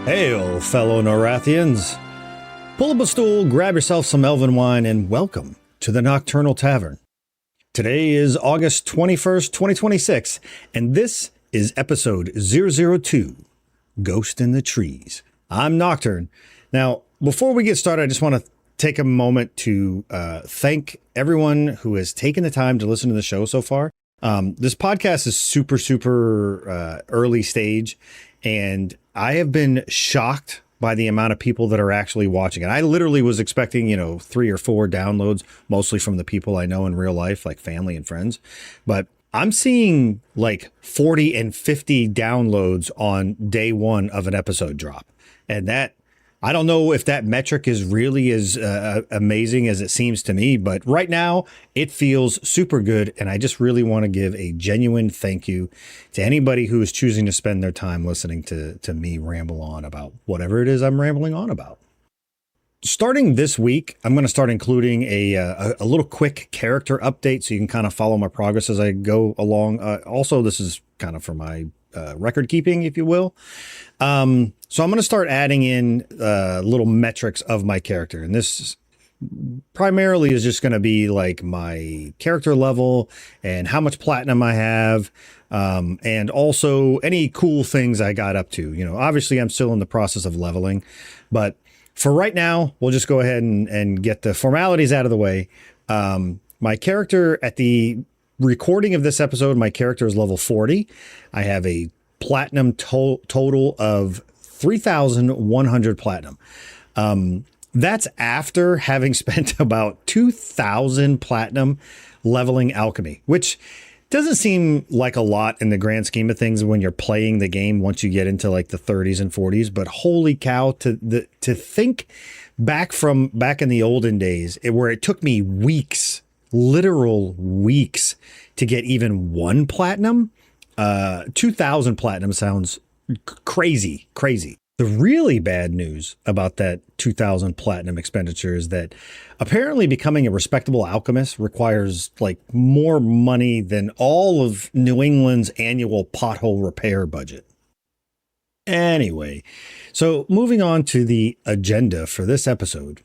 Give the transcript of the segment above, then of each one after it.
Hail, fellow Norathians! Pull up a stool, grab yourself some elven wine, and welcome to the Nokturnal Tavern. Today is August 21st, 2026, and this is episode 002, Ghost in the Trees. I'm Nocturne. Now, before we get started, I just want to take a moment to thank everyone who has taken the time to listen to the show so far. This podcast is super early stage, and I have been shocked by the amount of people that are actually watching it. I literally was expecting, 3 or 4 downloads, mostly from the people I know in real life, like family and friends. But I'm seeing like 40 and 50 downloads on day one of an episode drop. And that, I don't know if that metric is really as amazing as it seems to me, but right now it feels super good. And I just really want to give a genuine thank you to anybody who is choosing to spend their time listening to me ramble on about whatever it is I'm rambling on about. Starting this week, I'm going to start including a little quick character update so you can kind of follow my progress as I go along. Also, this is kind of for my record keeping, if you will. So I'm going to start adding in little metrics of my character. And this primarily is just going to be like my character level and how much platinum I have. And also any cool things I got up to. Obviously I'm still in the process of leveling, but for right now, we'll just go ahead and get the formalities out of the way. My character at the recording of this episode, my character is level 40. I have a platinum total of 3,100 platinum. That's after having spent about 2,000 platinum leveling alchemy, which doesn't seem like a lot in the grand scheme of things when you're playing the game once you get into like the 30s and 40s. But holy cow, to think back in the olden days where it took me weeks, literal weeks to get even 1 platinum. 2,000 platinum sounds crazy. The really bad news about that 2,000 platinum expenditure is that apparently becoming a respectable alchemist requires like more money than all of New England's annual pothole repair budget. Anyway, so moving on to the agenda for this episode.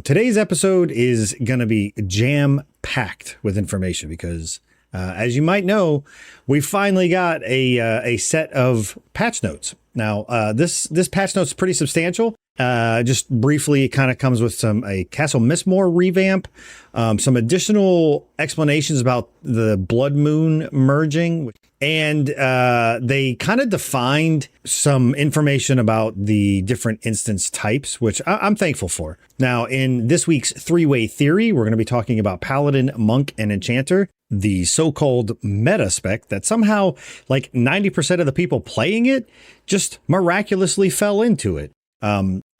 Today's episode is going to be jam-packed with information because as you might know, we finally got a set of patch notes. Now, this patch note is pretty substantial. Just briefly, it kind of comes with a Castle Mistmoore revamp, some additional explanations about the Bloodmoon merging, and they kind of defined some information about the different instance types, which I'm thankful for. Now, in this week's 3-way theory, we're going to be talking about Paladin, Monk, and Enchanter, the so-called meta spec that somehow like 90% of the people playing it just miraculously fell into it.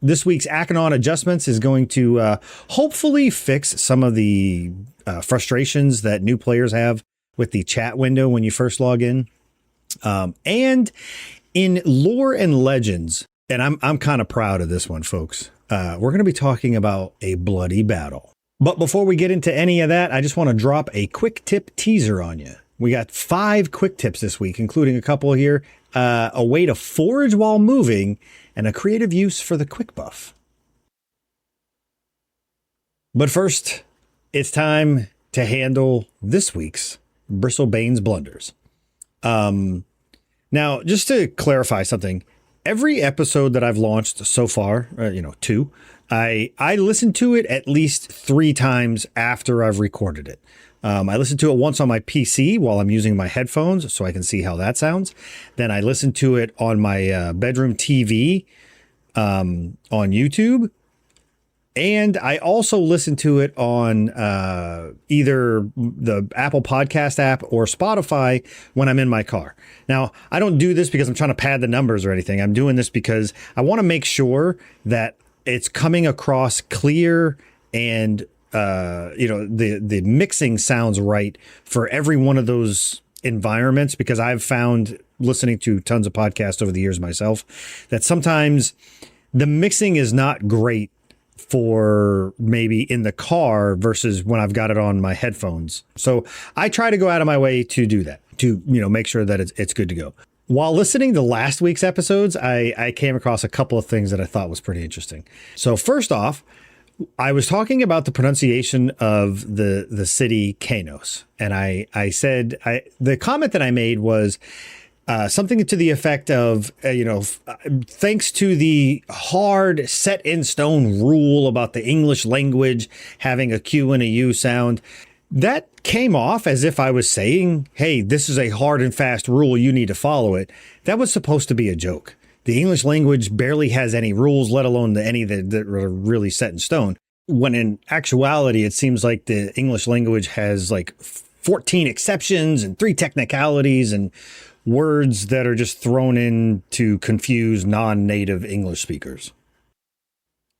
This week's Ak'Anon Adjustments is going to hopefully fix some of the frustrations that new players have with the chat window when you first log in. And in lore and legends, and I'm kind of proud of this one, folks, we're going to be talking about a bloody battle. But before we get into any of that, I just want to drop a quick tip teaser on you. We got 5 quick tips this week, including a couple here, a way to forage while moving, and a creative use for the quick buff. But first, it's time to handle this week's Bristlebane's Blunders. Now, just to clarify something, every episode that I've launched so far, 2, I listened to it at least 3 times after I've recorded it. I listened to it once on my PC while I'm using my headphones so I can see how that sounds. Then I listened to it on my bedroom TV on YouTube. And I also listened to it on either the Apple Podcast app or Spotify when I'm in my car. Now, I don't do this because I'm trying to pad the numbers or anything. I'm doing this because I want to make sure that it's coming across clear and the mixing sounds right for every one of those environments, because I've found, listening to tons of podcasts over the years myself, that sometimes the mixing is not great for maybe in the car versus when I've got it on my headphones. So I try to go out of my way to do that, to make sure that it's good to go. While listening to last week's episodes, I came across a couple of things that I thought was pretty interesting. So first off, I was talking about the pronunciation of the city Kanos, and I said the comment that I made was something to the effect of, thanks to the hard set in stone rule about the English language having a Q and a U sound, that came off as if I was saying, hey, this is a hard and fast rule, you need to follow it. That was supposed to be a joke. The English language barely has any rules, let alone any that are really set in stone. When in actuality, it seems like the English language has like 14 exceptions and 3 technicalities and words that are just thrown in to confuse non-native English speakers.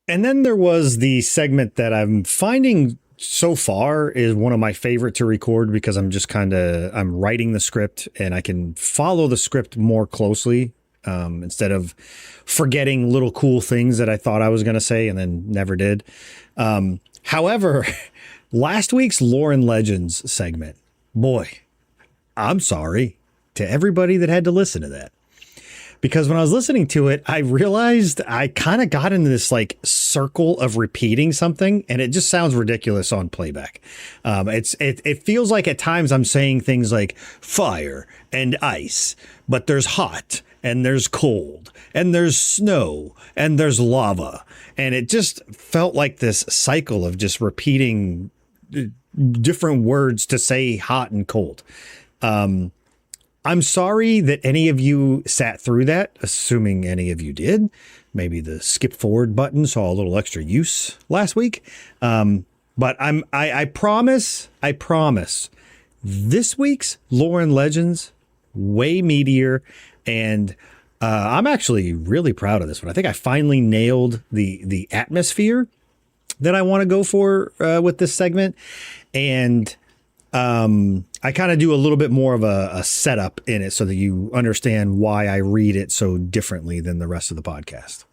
And then there was the segment that I'm finding so far is one of my favorite to record because I'm writing the script and I can follow the script more closely instead of forgetting little cool things that I thought I was going to say and then never did. However, last week's Lore and Legends segment, boy, I'm sorry to everybody that had to listen to that. Because when I was listening to it, I realized I kind of got into this like circle of repeating something, and it just sounds ridiculous on playback. It feels like at times I'm saying things like fire and ice, but there's hot and there's cold and there's snow and there's lava. And it just felt like this cycle of just repeating different words to say hot and cold. I'm sorry that any of you sat through that, assuming any of you did. Maybe the skip forward button saw a little extra use last week. But I promise this week's Lore and Legends, way meatier. And I'm actually really proud of this one. I think I finally nailed the atmosphere that I want to go for with this segment. And I kind of do a little bit more of a setup in it so that you understand why I read it so differently than the rest of the podcast.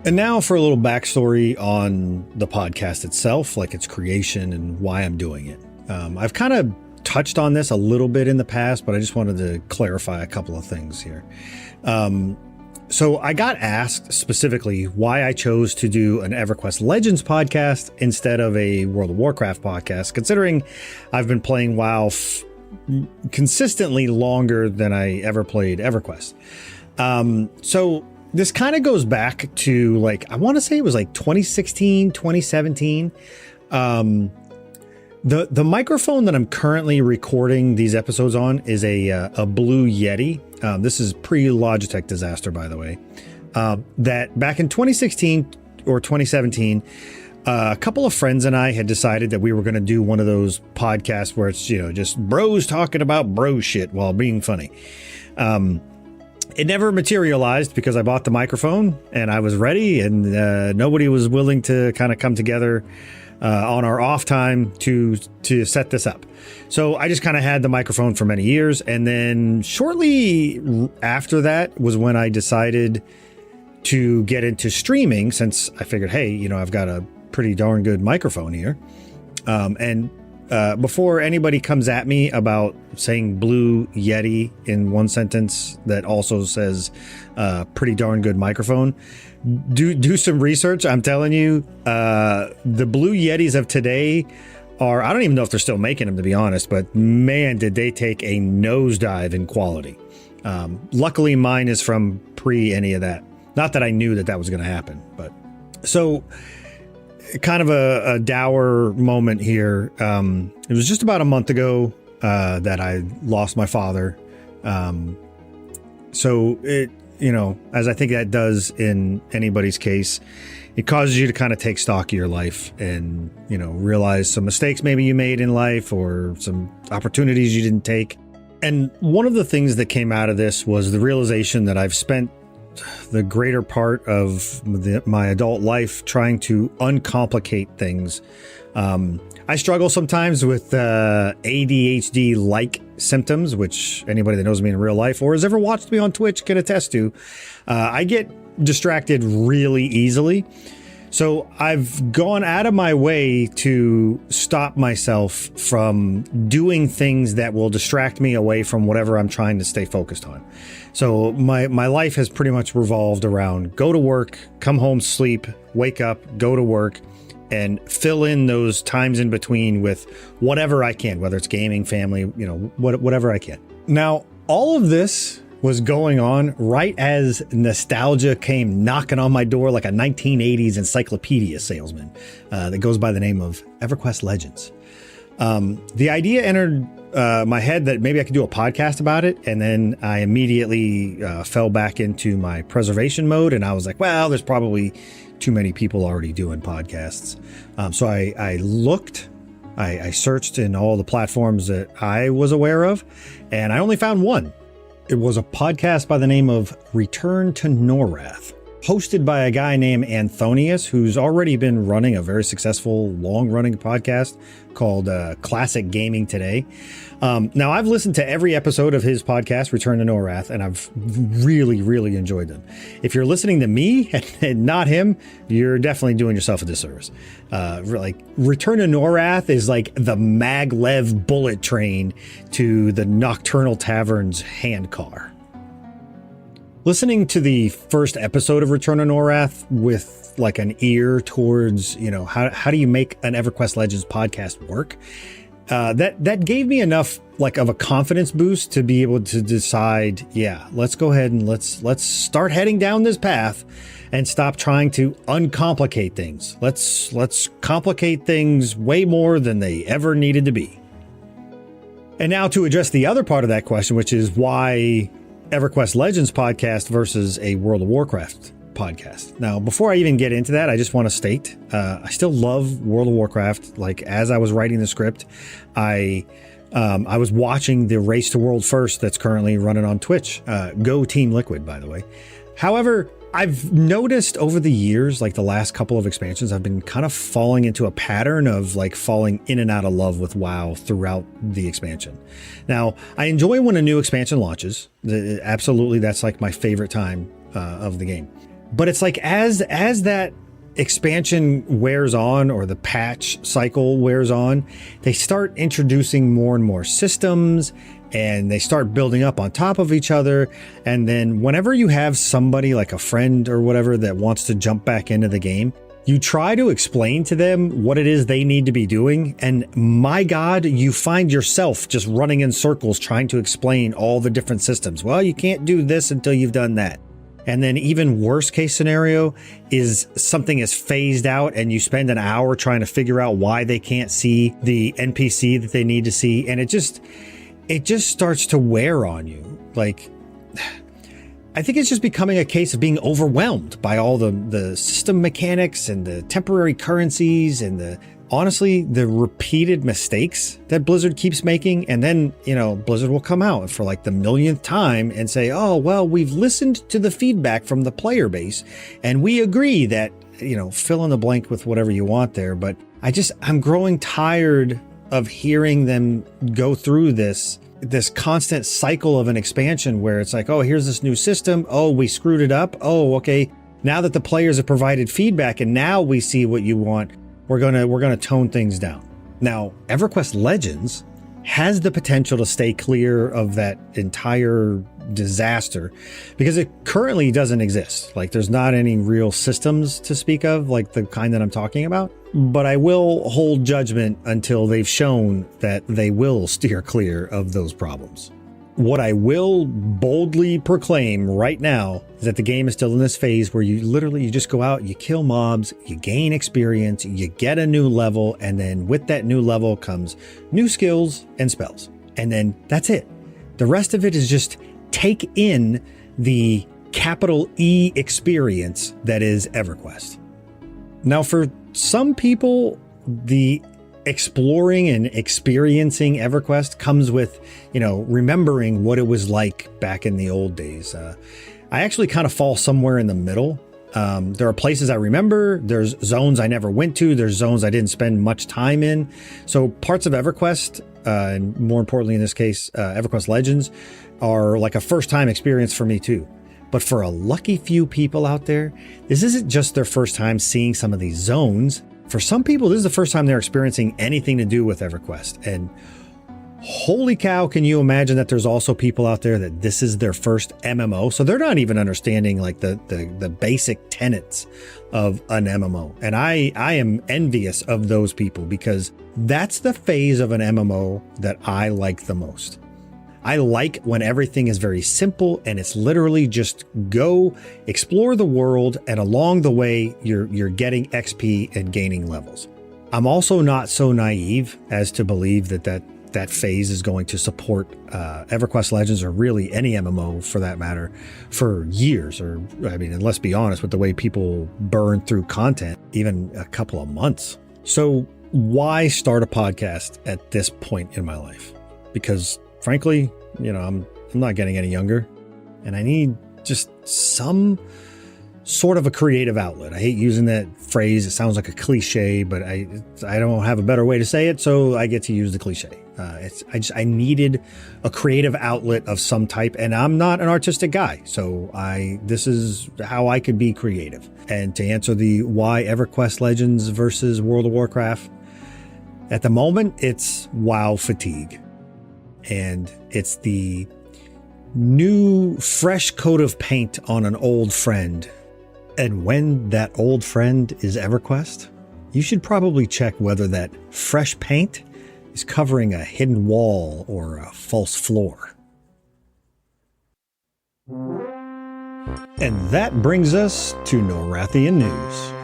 And now for a little backstory on the podcast itself, like its creation and why I'm doing it. I've kind of touched on this a little bit in the past, but I just wanted to clarify a couple of things here. So I got asked specifically why I chose to do an EverQuest Legends podcast instead of a World of Warcraft podcast, considering I've been playing WoW consistently longer than I ever played EverQuest. So this kind of goes back to like, I want to say it was like 2016, 2017. The microphone that I'm currently recording these episodes on is a Blue Yeti. This is pre-Logitech disaster, by the way. That back in 2016 or 2017, a couple of friends and I had decided that we were going to do one of those podcasts where it's, just bros talking about bro shit while being funny. It never materialized because I bought the microphone and I was ready, and nobody was willing to kind of come together on our off time to set this up. So I just kind of had the microphone for many years. And then shortly after that was when I decided to get into streaming, since I figured, hey, I've got a pretty darn good microphone here. And before anybody comes at me about saying Blue Yeti in one sentence that also says pretty darn good microphone, do some research. I'm telling you, the Blue Yetis of today are, I don't even know if they're still making them, to be honest, but man, did they take a nosedive in quality. Luckily, mine is from pre any of that. Not that I knew that was going to happen, but so kind of a dour moment here. It was just about a month ago that I lost my father. So it, as I think that does in anybody's case, it causes you to kind of take stock of your life and, realize some mistakes maybe you made in life or some opportunities you didn't take. And one of the things that came out of this was the realization that I've spent the greater part of my adult life trying to uncomplicate things. I struggle sometimes with ADHD-like symptoms, which anybody that knows me in real life or has ever watched me on Twitch can attest to. I get distracted really easily. So I've gone out of my way to stop myself from doing things that will distract me away from whatever I'm trying to stay focused on. So my life has pretty much revolved around go to work, come home, sleep, wake up, go to work, and fill in those times in between with whatever I can, whether it's gaming, family, whatever I can. Now, all of this was going on right as nostalgia came knocking on my door like a 1980s encyclopedia salesman that goes by the name of EverQuest Legends. The idea entered my head that maybe I could do a podcast about it, and then I immediately fell back into my preservation mode, and I was like, well, there's probably too many people already doing podcasts. So I looked, I searched in all the platforms that I was aware of, and I only found one. It was a podcast by the name of Return to Norath, hosted by a guy named Anthonius, who's already been running a very successful, long-running podcast called Classic Gaming Today. Now, I've listened to every episode of his podcast, Return to Norath, and I've really, really enjoyed them. If you're listening to me and not him, you're definitely doing yourself a disservice. Return to Norath is like the maglev bullet train to the Nokturnal Tavern's handcar. Listening to the first episode of Return to Norath with like an ear towards, how do you make an EverQuest Legends podcast work? That gave me enough of a confidence boost to be able to decide, let's go ahead and let's start heading down this path and stop trying to uncomplicate things. Let's complicate things way more than they ever needed to be. And now to address the other part of that question, which is why EverQuest Legends podcast versus a World of Warcraft podcast. Now, before I even get into that, I just want to state, I still love World of Warcraft. As I was writing the script, I was watching the Race to World First that's currently running on Twitch. Go Team Liquid, by the way. However, I've noticed over the years, the last couple of expansions, I've been kind of falling into a pattern of falling in and out of love with WoW throughout the expansion. Now, I enjoy when a new expansion launches. Absolutely, that's my favorite time of the game. But it's as that expansion wears on, or the patch cycle wears on, they start introducing more and more systems, and they start building up on top of each other. And then whenever you have somebody like a friend or whatever that wants to jump back into the game, you try to explain to them what it is they need to be doing. And my God, you find yourself just running in circles trying to explain all the different systems. Well, you can't do this until you've done that. And then even worst case scenario is something is phased out and you spend an hour trying to figure out why they can't see the NPC that they need to see. And it just starts to wear on you. I think it's just becoming a case of being overwhelmed by all the system mechanics and the temporary currencies and honestly, the repeated mistakes that Blizzard keeps making. And then, Blizzard will come out for the millionth time and say, oh, well, we've listened to the feedback from the player base and we agree that, fill in the blank with whatever you want there. But I'm growing tired of hearing them go through this constant cycle of an expansion where it's oh, here's this new system. Oh, we screwed it up. Oh, okay. Now that the players have provided feedback and now we see what you want, we're gonna tone things down. Now, EverQuest Legends has the potential to stay clear of that entire disaster because it currently doesn't exist. There's not any real systems to speak of, the kind that I'm talking about. But I will hold judgment until they've shown that they will steer clear of those problems. What I will boldly proclaim right now is that the game is still in this phase where you just go out, you kill mobs, you gain experience, you get a new level, and then with that new level comes new skills and spells. And then that's it. The rest of it is just take in the capital E experience that is EverQuest. Now, for some people, the exploring and experiencing EverQuest comes with, remembering what it was like back in the old days. I actually kind of fall somewhere in the middle. There are places I remember. There's zones I never went to. There's zones I didn't spend much time in. So parts of EverQuest, and more importantly in this case, EverQuest Legends, are a first time experience for me too. But for a lucky few people out there, this isn't just their first time seeing some of these zones. For some people, this is the first time they're experiencing anything to do with EverQuest. And holy cow, can you imagine that there's also people out there that this is their first MMO? So they're not even understanding like the basic tenets of an MMO. And I am envious of those people because that's the phase of an MMO that I like the most. I like when everything is very simple and it's literally just go explore the world, and along the way you're getting XP and gaining levels. I'm also not so naive as to believe that phase is going to support EverQuest Legends, or really any MMO for that matter, for years. Or I mean, and let's be honest, with the way people burn through content, even a couple of months. So why start a podcast at this point in my life? Because frankly, I'm not getting any younger, and I need just some sort of a creative outlet. I hate using that phrase. It sounds like a cliche, but I don't have a better way to say it, so I get to use the cliche. I needed a creative outlet of some type, and I'm not an artistic guy, so this is how I could be creative. And to answer the why EverQuest Legends versus World of Warcraft, at the moment, it's WoW fatigue. And it's the new fresh coat of paint on an old friend. And when that old friend is EverQuest, you should probably check whether that fresh paint is covering a hidden wall or a false floor. And that brings us to Norathian news.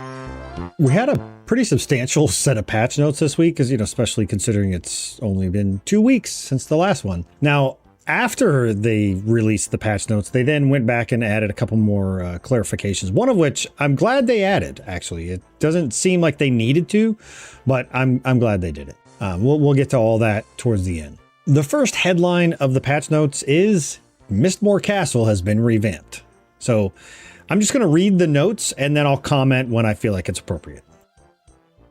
We had a pretty substantial set of patch notes this week, because, especially considering it's only been 2 weeks since the last one. Now, after they released the patch notes, they then went back and added a couple more clarifications, one of which I'm glad they added, actually. It doesn't seem like they needed to, but I'm glad they did it. We'll get to all that towards the end. The first headline of the patch notes is Mistmoore Castle has been revamped. So I'm just going to read the notes and then I'll comment when I feel like it's appropriate.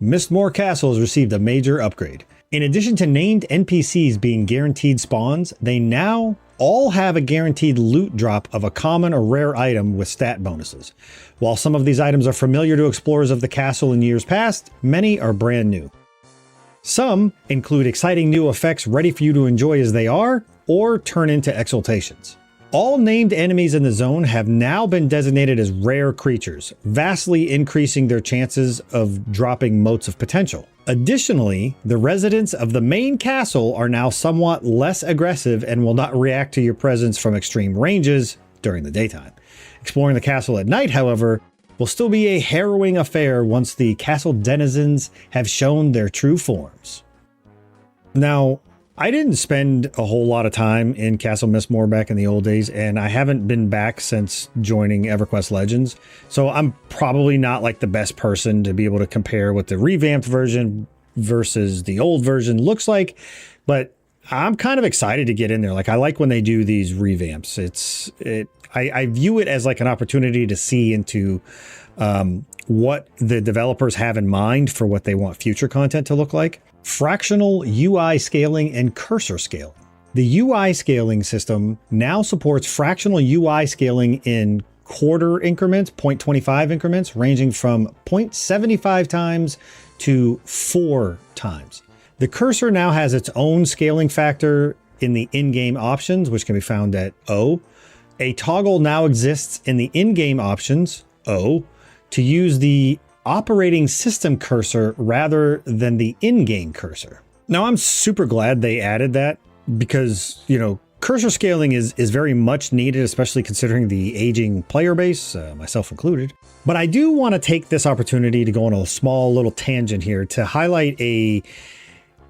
Mistmoore Castle has received a major upgrade. In addition to named NPCs being guaranteed spawns, they now all have a guaranteed loot drop of a common or rare item with stat bonuses. While some of these items are familiar to explorers of the castle in years past, many are brand new. Some include exciting new effects ready for you to enjoy as they are, or turn into exaltations. All named enemies in the zone have now been designated as rare creatures, vastly increasing their chances of dropping motes of potential. Additionally, the residents of the main castle are now somewhat less aggressive and will not react to your presence from extreme ranges during the daytime. Exploring the castle at night, however, will still be a harrowing affair once the castle denizens have shown their true forms. Now, I didn't spend a whole lot of time in Castle Mistmoore back in the old days, and I haven't been back since joining EverQuest Legends, so I'm probably not like the best person to be able to compare what the revamped version versus the old version looks like, but I'm kind of excited to get in there. Like, I like when they do these revamps. I view it as like an opportunity to see into what the developers have in mind for what they want future content to look like. Fractional UI scaling and cursor scaling. The UI scaling system now supports fractional UI scaling in quarter increments, 0.25 increments, ranging from 0.75 times to 4 times. The cursor now has its own scaling factor in the in-game options, which can be found at O. A toggle now exists in the in-game options, O, to use the operating system cursor rather than the in-game cursor. Now, I'm super glad they added that because, cursor scaling is very much needed, especially considering the aging player base, myself included. But I do want to take this opportunity to go on a small little tangent here to highlight a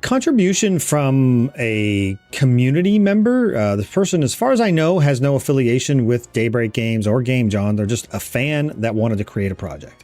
contribution from a community member. The person, as far as I know, has no affiliation with Daybreak Games or Game John. They're just a fan that wanted to create a project.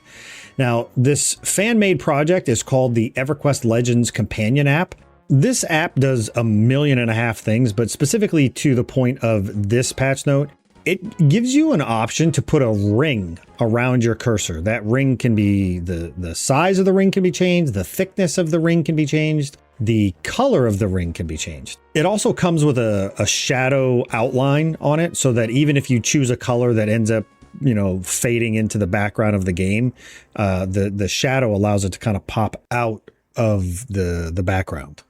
Now, this fan-made project is called the EverQuest Legends Companion app. This app does 1.5 million things, but specifically to the point of this patch note, it gives you an option to put a ring around your cursor. That ring can be, the size of the ring can be changed, the thickness of the ring can be changed. the color of the ring can be changed. It also comes with a shadow outline on it, so that even if you choose a color that ends up, you know, fading into the background of the game, the shadow allows it to kind of pop out of the background.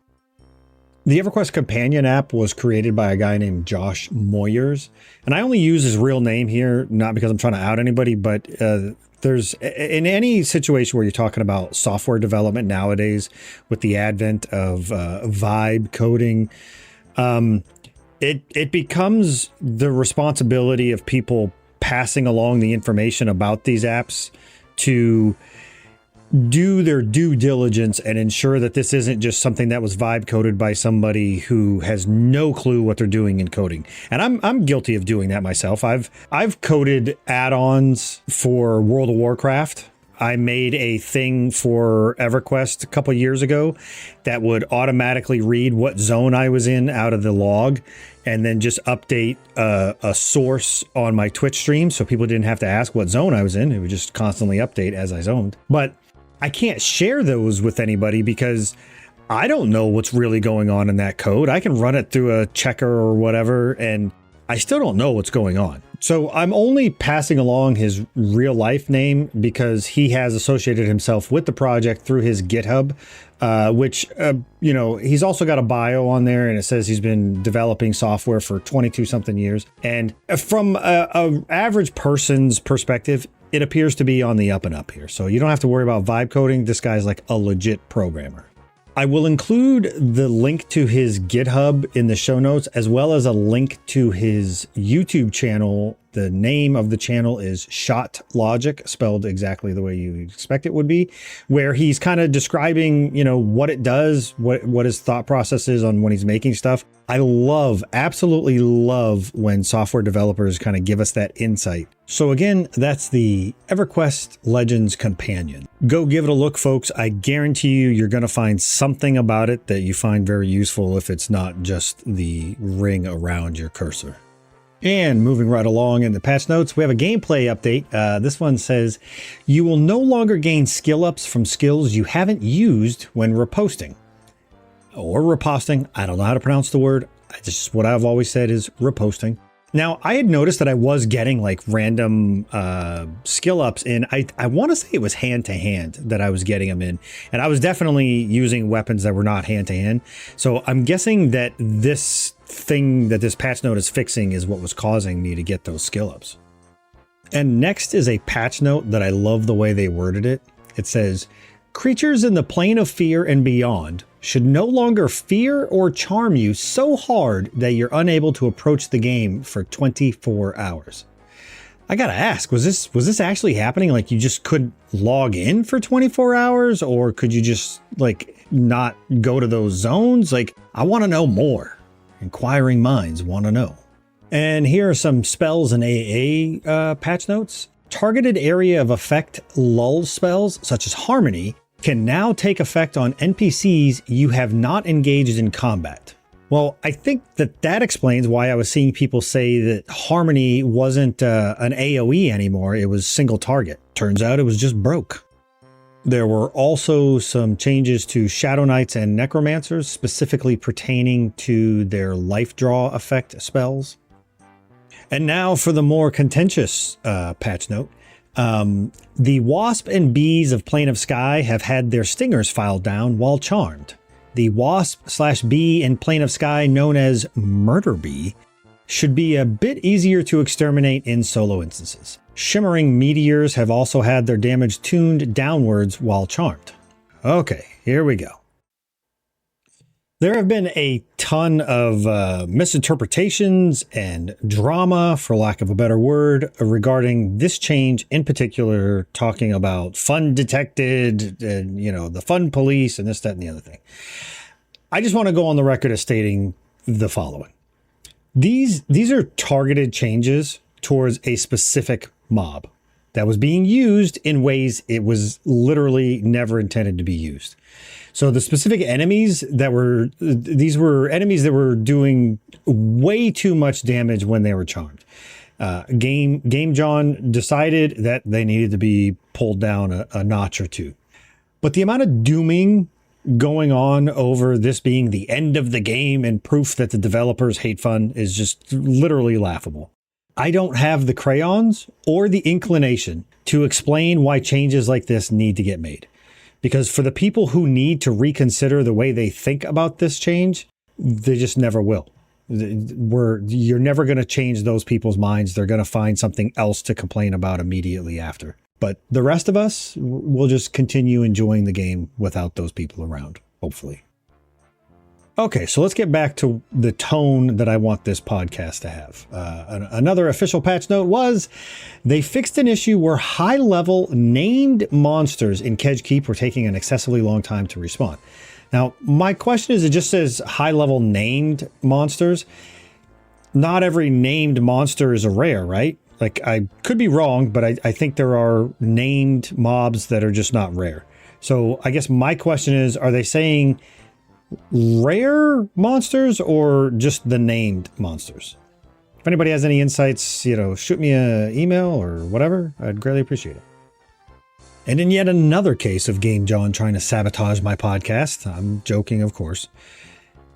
The EverQuest Companion app was created by a guy named Josh Moyers, and I only use his real name here, not because I'm trying to out anybody, but there's, in any situation where you're talking about software development nowadays, with the advent of vibe coding, it becomes the responsibility of people passing along the information about these apps to do their due diligence and ensure that this isn't just something that was vibe coded by somebody who has no clue what they're doing in coding. And I'm guilty of doing that myself. I've coded add-ons for World of Warcraft. I made a thing for EverQuest a couple of years ago that would automatically read what zone I was in out of the log, and then just update a source on my Twitch stream so people didn't have to ask what zone I was in. It would just constantly update as I zoned. But I can't share those with anybody because I don't know what's really going on in that code. I can run it through a checker or whatever, and I still don't know what's going on. So I'm only passing along his real life name because he has associated himself with the project through his GitHub, which, you know, he's also got a bio on there, and it says he's been developing software for 22 something years. And from a average person's perspective, it appears to be on the up and up here. So you don't have to worry about vibe coding. This guy's like a legit programmer. I will include the link to his GitHub in the show notes, as well as a link to his YouTube channel. The name of the channel is Shot Logic, spelled exactly the way you expect it would be, where he's kind of describing, you know, what it does, what his thought process is on when he's making stuff. I love, absolutely love when software developers kind of give us that insight. So again, that's the EverQuest Legends Companion. Go give it a look, folks. I guarantee you, you're going to find something about it that you find very useful if it's not just the ring around your cursor. And moving right along in the patch notes, we have a gameplay update. This one says, you will no longer gain skill ups from skills you haven't used when riposting. Or riposting. I don't know how to pronounce the word. Just what I've always said is riposting. Now, I had noticed that I was getting like random skill ups in. I want to say it was hand to hand that I was getting them in. And I was definitely using weapons that were not hand to hand. So I'm guessing that this thing that this patch note is fixing is what was causing me to get those skill ups. And next is a patch note that I love the way they worded it. It says, creatures in the plane of fear and beyond should no longer fear or charm you so hard that you're unable to approach the game for 24 hours. I gotta ask, was this actually happening? Like, you just couldn't log in for 24 hours, or could you just like not go to those zones? Like, I want to know more. Inquiring minds want to know. And here are some spells and AA patch notes. Targeted area of effect lull spells, such as Harmony, can now take effect on NPCs you have not engaged in combat. Well, I think that explains why I was seeing people say that Harmony wasn't an AoE anymore. It was single target. Turns out it was just broke. There were also some changes to Shadow Knights and Necromancers, specifically pertaining to their life draw effect spells. And now for the more contentious patch note. The Wasp and Bees of Plane of Sky have had their stingers filed down while charmed. The Wasp/Bee in Plane of Sky, known as Murder Bee, should be a bit easier to exterminate in solo instances. Shimmering Meteors have also had their damage tuned downwards while charmed. Okay, here we go. There have been a ton of misinterpretations and drama, for lack of a better word, regarding this change in particular, talking about fun detected and, you know, the fun police and this, that, and the other thing. I just want to go on the record as stating the following. These are targeted changes towards a specific mob that was being used in ways it was literally never intended to be used. So the specific enemies these were enemies that were doing way too much damage when they were charmed. Game John decided that they needed to be pulled down a notch or two. But the amount of dooming going on over this being the end of the game and proof that the developers hate fun is just literally laughable. I don't have the crayons or the inclination to explain why changes like this need to get made. Because for the people who need to reconsider the way they think about this change, they just never will. You're never going to change those people's minds. They're going to find something else to complain about immediately after. But the rest of us will just continue enjoying the game without those people around, hopefully. Okay, so let's get back to the tone that I want this podcast to have. Another official patch note was they fixed an issue where high-level named monsters in Kedge Keep were taking an excessively long time to respawn. Now, my question is, it just says high-level named monsters. Not every named monster is a rare, right? Like, I could be wrong, but I think there are named mobs that are just not rare. So I guess my question is, are they saying rare monsters or just the named monsters? If anybody has any insights, shoot me an email or whatever. I'd greatly appreciate it. And in yet another case of Game John trying to sabotage my podcast, I'm joking, of course,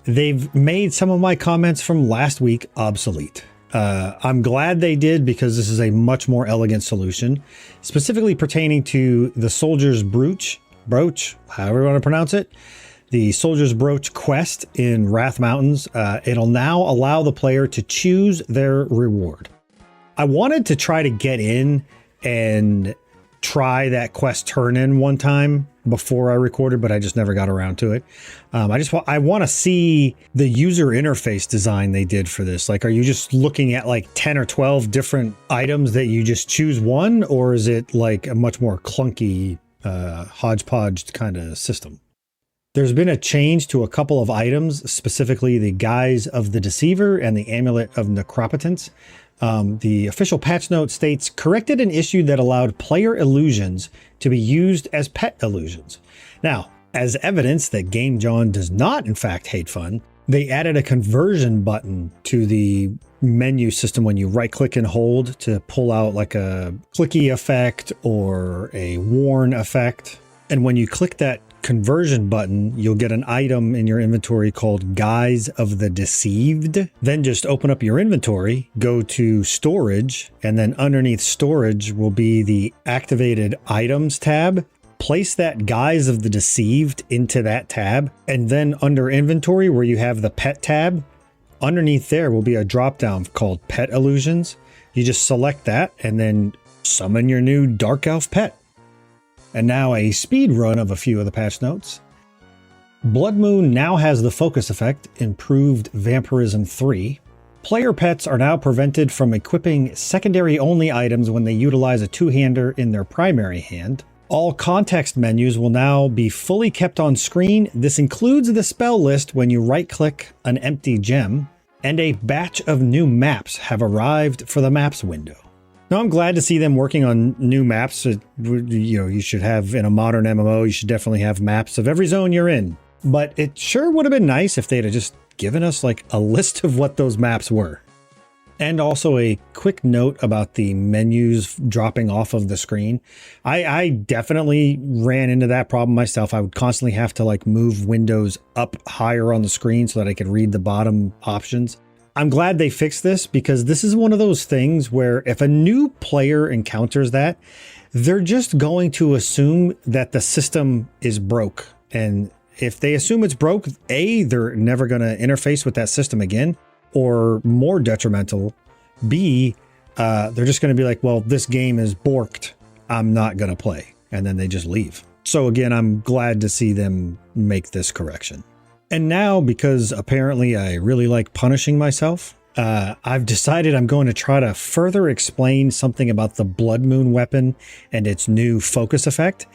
they've made some of my comments from last week obsolete. I'm glad they did, because this is a much more elegant solution, specifically pertaining to the Soldier's Brooch, however you want to pronounce it. The Soldier's Brooch quest in Wrath Mountains, it'll now allow the player to choose their reward. I wanted to try to get in and try that quest turn-in one time before I recorded, but I just never got around to it. I want to see the user interface design they did for this. Like, are you just looking at like 10 or 12 different items that you just choose one, or is it like a much more clunky hodgepodge kind of system? There's been a change to a couple of items, specifically the Guise of the Deceiver and the Amulet of Necropotence. The official patch note states, corrected an issue that allowed player illusions to be used as pet illusions. Now, as evidence that Game John does not in fact hate fun, they added a conversion button to the menu system when you right click and hold to pull out like a clicky effect or a worn effect. And when you click that conversion button, you'll get an item in your inventory called Guise of the Deceived. Then just open up your inventory, go to storage, and then underneath storage will be the activated items tab. Place that Guise of the Deceived into that tab, and then under inventory where you have the pet tab, underneath there will be a drop down called Pet Illusions. You just select that and then summon your new Dark Elf pet. And now a speed run of a few of the patch notes. Bloodmoon now has the focus effect, improved Vampirism 3. Player pets are now prevented from equipping secondary only items when they utilize a two-hander in their primary hand. All context menus will now be fully kept on screen. This includes the spell list when you right-click an empty gem. And a batch of new maps have arrived for the maps window. Now, I'm glad to see them working on new maps. You should have, in a modern MMO, you should definitely have maps of every zone you're in. But it sure would have been nice if they'd have just given us like a list of what those maps were. And also a quick note about the menus dropping off of the screen. I definitely ran into that problem myself. I would constantly have to like move windows up higher on the screen so that I could read the bottom options. I'm glad they fixed this, because this is one of those things where if a new player encounters that, they're just going to assume that the system is broke. And if they assume it's broke, A, they're never going to interface with that system again, or more detrimental, B, they're just going to be like, well, this game is borked, I'm not going to play. And then they just leave. So again, I'm glad to see them make this correction. And now, because apparently I really like punishing myself, I've decided I'm going to try to further explain something about the Bloodmoon weapon and its new focus effect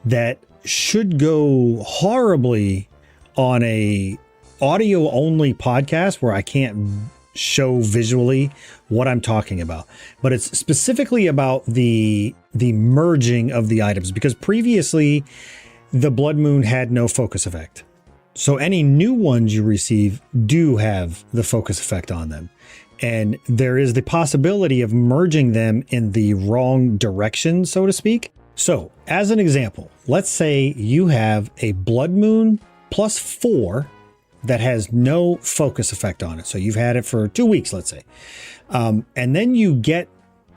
that should go horribly on a audio only podcast where I can't show visually what I'm talking about. But it's specifically about the merging of the items, because previously the Bloodmoon had no focus effect. So any new ones you receive do have the focus effect on them. And there is the possibility of merging them in the wrong direction, so to speak. So as an example, let's say you have a Bloodmoon +4 that has no focus effect on it. So you've had it for 2 weeks, let's say. And then you get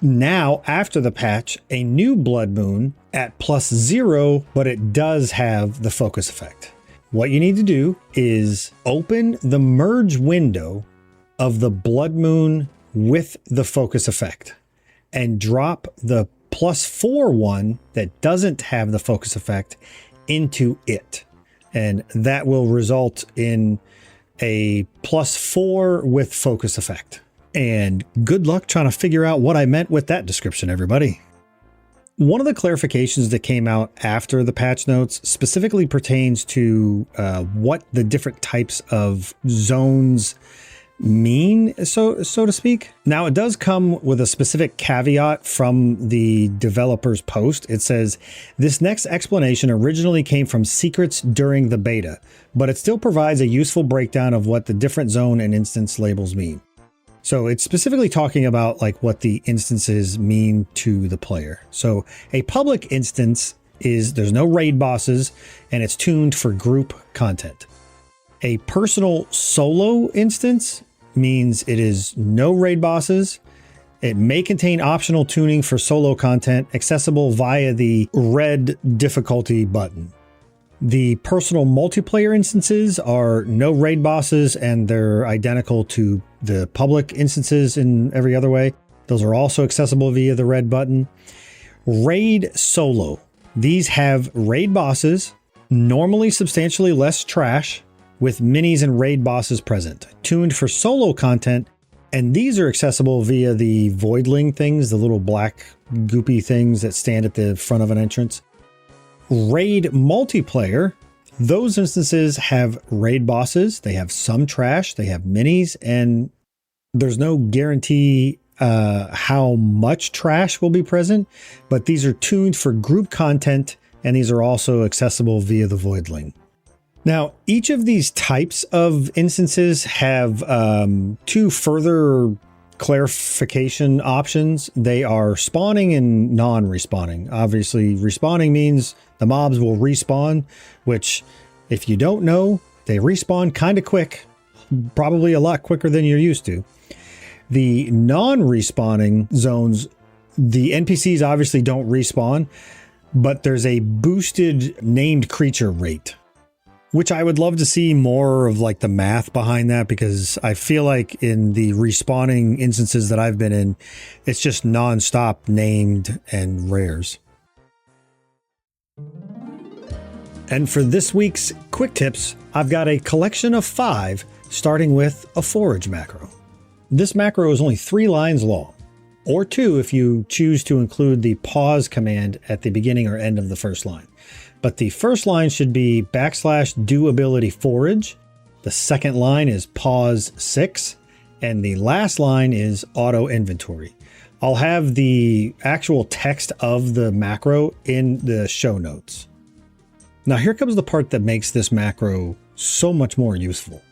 now, after the patch, a new Bloodmoon at +0, but it does have the focus effect. What you need to do is open the merge window of the Bloodmoon with the focus effect and drop the +4 one that doesn't have the focus effect into it. And that will result in a +4 with focus effect. And good luck trying to figure out what I meant with that description, everybody. One of the clarifications that came out after the patch notes specifically pertains to what the different types of zones mean, so to speak. Now, it does come with a specific caveat from the developer's post. It says, this next explanation originally came from secrets during the beta, but it still provides a useful breakdown of what the different zone and instance labels mean. So it's specifically talking about like what the instances mean to the player. So a public instance is there's no raid bosses and it's tuned for group content. A personal solo instance means it is no raid bosses. It may contain optional tuning for solo content accessible via the red difficulty button. The personal multiplayer instances are no raid bosses and they're identical to the public instances in every other way. Those are also accessible via the red button. Raid solo. These have raid bosses, normally substantially less trash, with minis and raid bosses present, tuned for solo content, and these are accessible via the voidling things, the little black goopy things that stand at the front of an entrance. Raid multiplayer, those instances have raid bosses, they have some trash, they have minis, and there's no guarantee how much trash will be present, but these are tuned for group content, and these are also accessible via the voidling. Now, each of these types of instances have two further clarification options. They are spawning and non-respawning. Obviously, respawning means the mobs will respawn, which if you don't know, they respawn kind of quick, probably a lot quicker than you're used to. The non-respawning zones, the NPCs obviously don't respawn, but there's a boosted named creature rate, which I would love to see more of like the math behind that, because I feel like in the respawning instances that I've been in, it's just non-stop named and rares. And for this week's quick tips, I've got a collection of 5, starting with a forage macro. This macro is only 3 lines long, or 2 if you choose to include the pause command at the beginning or end of the first line. But the first line should be \do ability forage. The second line is pause 6. And the last line is auto inventory. I'll have the actual text of the macro in the show notes. Now here comes the part that makes this macro so much more useful.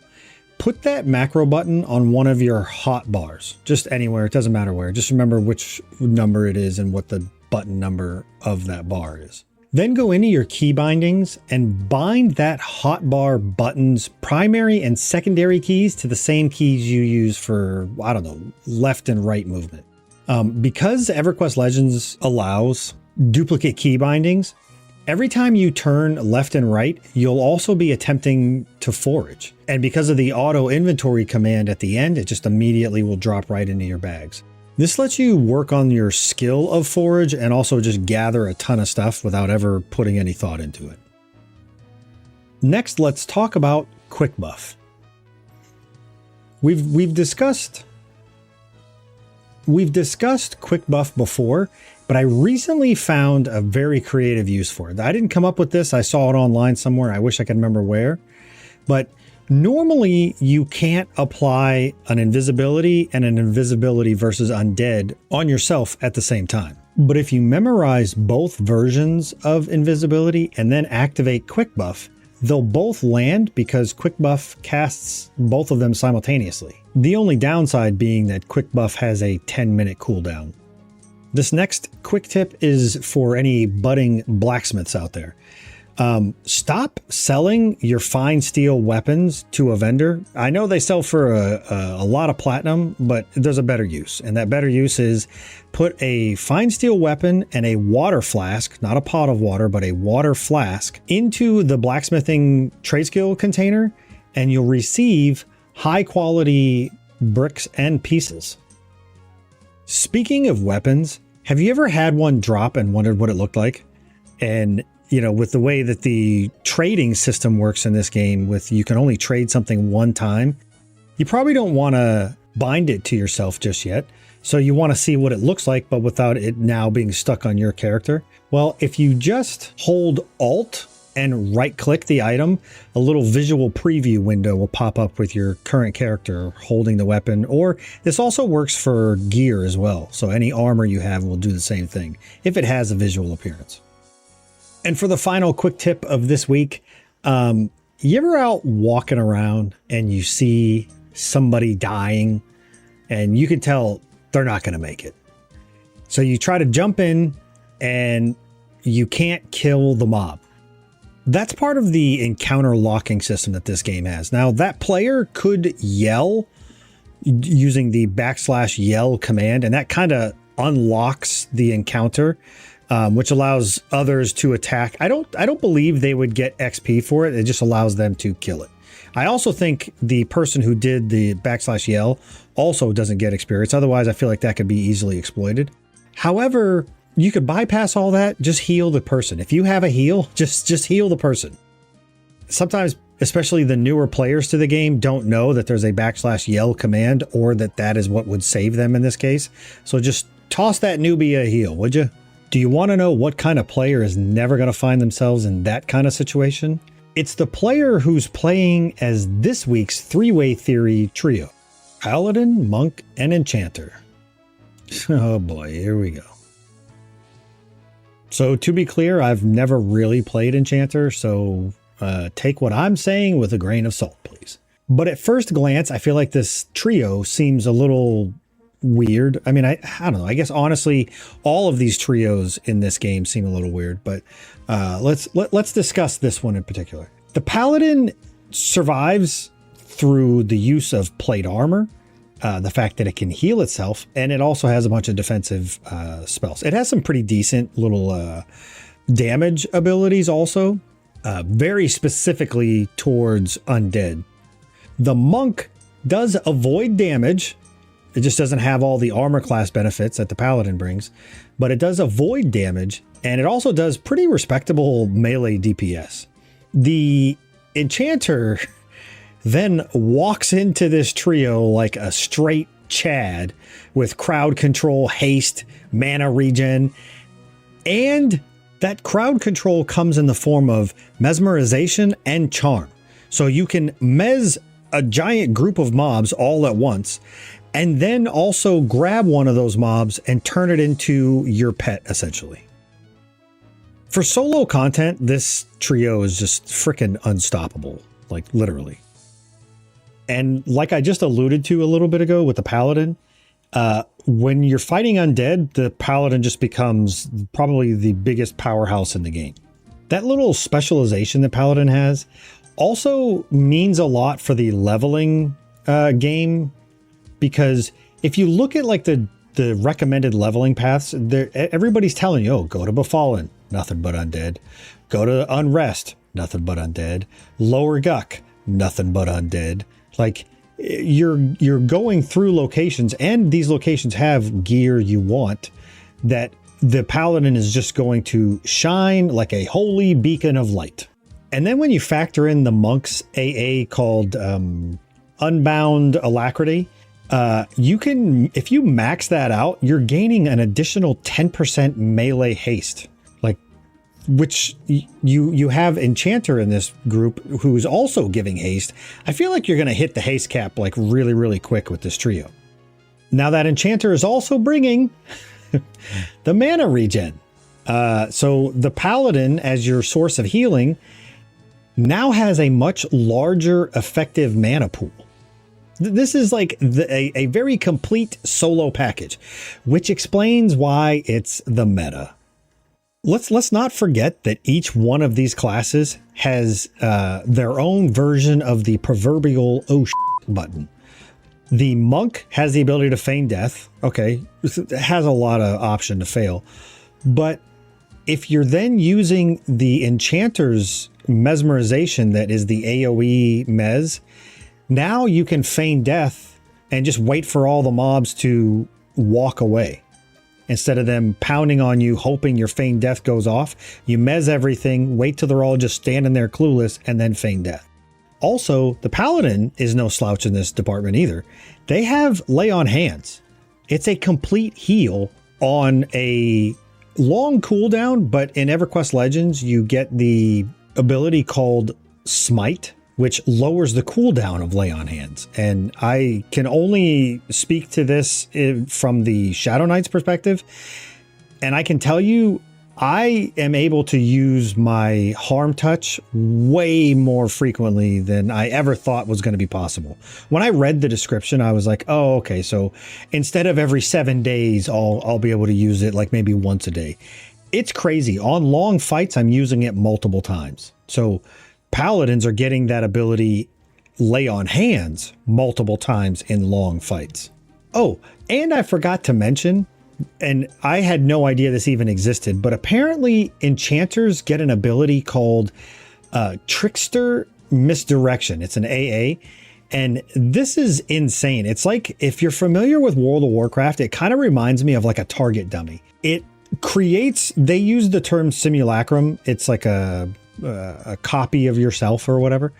Put that macro button on one of your hotbars, just anywhere, it doesn't matter where. Just remember which number it is and what the button number of that bar is. Then go into your key bindings and bind that hotbar button's primary and secondary keys to the same keys you use for, I don't know, left and right movement. Because EverQuest Legends allows duplicate key bindings, every time you turn left and right, you'll also be attempting to forage. And because of the auto inventory command at the end, it just immediately will drop right into your bags. This lets you work on your skill of forage and also just gather a ton of stuff without ever putting any thought into it. Next, let's talk about quick buff. We've discussed quick buff before, but I recently found a very creative use for it. I didn't come up with this. I saw it online somewhere. I wish I could remember where, but normally you can't apply an invisibility and an invisibility versus undead on yourself at the same time. But if you memorize both versions of invisibility and then activate quick buff, they'll both land because quick buff casts both of them simultaneously. The only downside being that quick buff has a 10-minute cooldown. This next quick tip is for any budding blacksmiths out there. Stop selling your fine steel weapons to a vendor. I know they sell for a lot of platinum, but there's a better use. And that better use is put a fine steel weapon and a water flask, not a pot of water, but a water flask into the blacksmithing trade skill container, and you'll receive high quality bricks and pieces. Speaking of weapons, have you ever had one drop and wondered what it looked like? And you know, with the way that the trading system works in this game, with you can only trade something one time, you probably don't want to bind it to yourself just yet. So you want to see what it looks like, but without it now being stuck on your character. Well, if you just hold Alt and right click the item, a little visual preview window will pop up with your current character holding the weapon. Or this also works for gear as well. So any armor you have will do the same thing if it has a visual appearance. And for the final quick tip of this week, you ever out walking around and you see somebody dying and you can tell they're not going to make it. So you try to jump in and you can't kill the mob. That's part of the encounter locking system that this game has. Now that player could yell using the \yell command, and that kind of unlocks the encounter. Which allows others to attack. I don't believe they would get XP for it. It just allows them to kill it. I also think the person who did the \yell also doesn't get experience. Otherwise, I feel like that could be easily exploited. However, you could bypass all that. Just heal the person. If you have a heal, just heal the person. Sometimes, especially the newer players to the game, don't know that there's a \yell command or that is what would save them in this case. So just toss that newbie a heal, would you? Do you want to know what kind of player is never going to find themselves in that kind of situation? It's the player who's playing as this week's three-way theory trio: Paladin, Monk, and Enchanter. Oh boy, here we go. So to be clear, I've never really played Enchanter, so take what I'm saying with a grain of salt, please. But at first glance, I feel like this trio seems a little weird. I mean, I don't know. I guess honestly, all of these trios in this game seem a little weird, but let's discuss this one in particular. The Paladin survives through the use of plate armor, the fact that it can heal itself, and it also has a bunch of defensive spells. It has some pretty decent little damage abilities also, very specifically towards undead. The Monk does avoid damage. It just doesn't have all the armor class benefits that the Paladin brings, but it does avoid damage, and it also does pretty respectable melee DPS. The Enchanter then walks into this trio like a straight Chad with crowd control, haste, mana regen, and that crowd control comes in the form of mesmerization and charm. So you can mez a giant group of mobs all at once, and then also grab one of those mobs and turn it into your pet, essentially. For solo content, this trio is just freaking unstoppable, like literally. And like I just alluded to a little bit ago with the Paladin, when you're fighting undead, the Paladin just becomes probably the biggest powerhouse in the game. That little specialization that Paladin has also means a lot for the leveling game. Because if you look at like the recommended leveling paths, everybody's telling you, oh, go to Befallen, nothing but undead. Go to Unrest, nothing but undead. Lower Guck, nothing but undead. Like you're going through locations, and these locations have gear you want, that the Paladin is just going to shine like a holy beacon of light. And then when you factor in the Monk's AA called Unbound Alacrity, you can, if you max that out, you're gaining an additional 10% melee haste, like, which you have Enchanter in this group who's also giving haste. I feel like you're going to hit the haste cap like really, really quick with this trio. Now that Enchanter is also bringing the mana regen. So the Paladin, as your source of healing, now has a much larger effective mana pool. This is like a very complete solo package, which explains why it's the meta. Let's not forget that each one of these classes has their own version of the proverbial oh shit button. The monk has the ability to feign death. Okay, it has a lot of option to fail. But if you're then using the enchanter's mesmerization, that is the AoE mez, now you can feign death and just wait for all the mobs to walk away. Instead of them pounding on you, hoping your feign death goes off, you mez everything, wait till they're all just standing there clueless, and then feign death. Also, the Paladin is no slouch in this department either. They have lay on hands. It's a complete heal on a long cooldown, but in EverQuest Legends, you get the ability called Smite, which lowers the cooldown of lay on hands. And I can only speak to this from the Shadow Knight's perspective. And I can tell you, I am able to use my harm touch way more frequently than I ever thought was going to be possible. When I read the description, I was like, oh, okay, so instead of every 7 days, I'll be able to use it like maybe once a day. It's crazy. On long fights, I'm using it multiple times. So Paladins are getting that ability lay on hands multiple times in long fights. Oh, and I forgot to mention, and I had no idea this even existed, but apparently enchanters get an ability called Trickster Misdirection. It's an AA, and this is insane. It's like, if you're familiar with World of Warcraft, it kind of reminds me of like a target dummy. It creates, they use the term simulacrum. It's like a copy of yourself or whatever.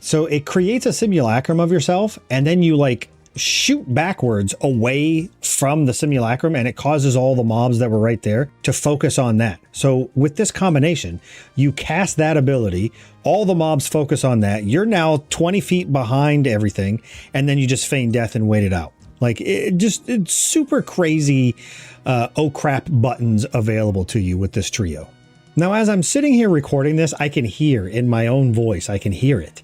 So it creates a simulacrum of yourself, and then you like shoot backwards away from the simulacrum, and it causes all the mobs that were right there to focus on that. So with this combination, you cast that ability, all the mobs focus on that, you're now 20 feet behind everything, and then you just feign death and wait it out. Like, it's super crazy oh crap buttons available to you with this trio. Now, as I'm sitting here recording this, I can hear in my own voice, I can hear it.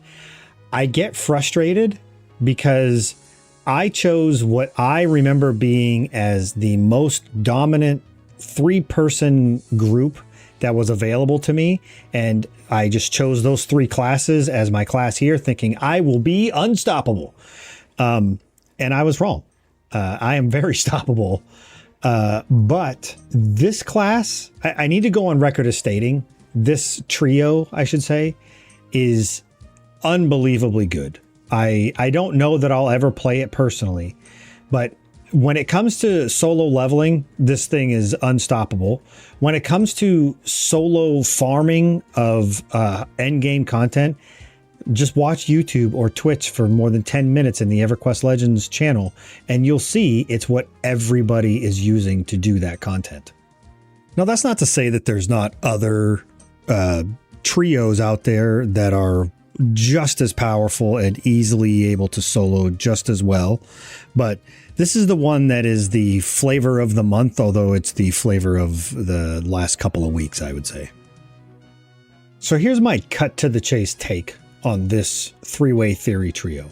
I get frustrated because I chose what I remember being as the most dominant 3-person group that was available to me. And I just chose those 3 classes as my class here, thinking I will be unstoppable. And I was wrong. I am very stoppable. But this class, I need to go on record as stating, this trio, I should say, is unbelievably good. I don't know that I'll ever play it personally, but when it comes to solo leveling, this thing is unstoppable. When it comes to solo farming of endgame content, just watch YouTube or Twitch for more than 10 minutes in the EverQuest Legends channel, and you'll see it's what everybody is using to do that content. Now, that's not to say that there's not other trios out there that are just as powerful and easily able to solo just as well, but this is the one that is the flavor of the month, although it's the flavor of the last couple of weeks, I would say. So here's my cut to the chase take on this 3-way theory trio.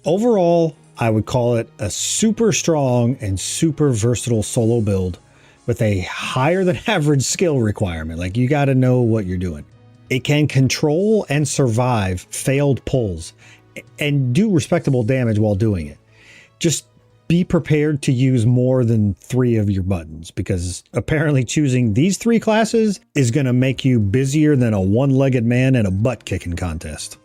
Overall, I would call it a super strong and super versatile solo build with a higher than average skill requirement. Like, you got to know what you're doing. It can control and survive failed pulls and do respectable damage while doing it. Just be prepared to use more than 3 of your buttons, because apparently choosing these 3 classes is going to make you busier than a one-legged man in a butt-kicking contest.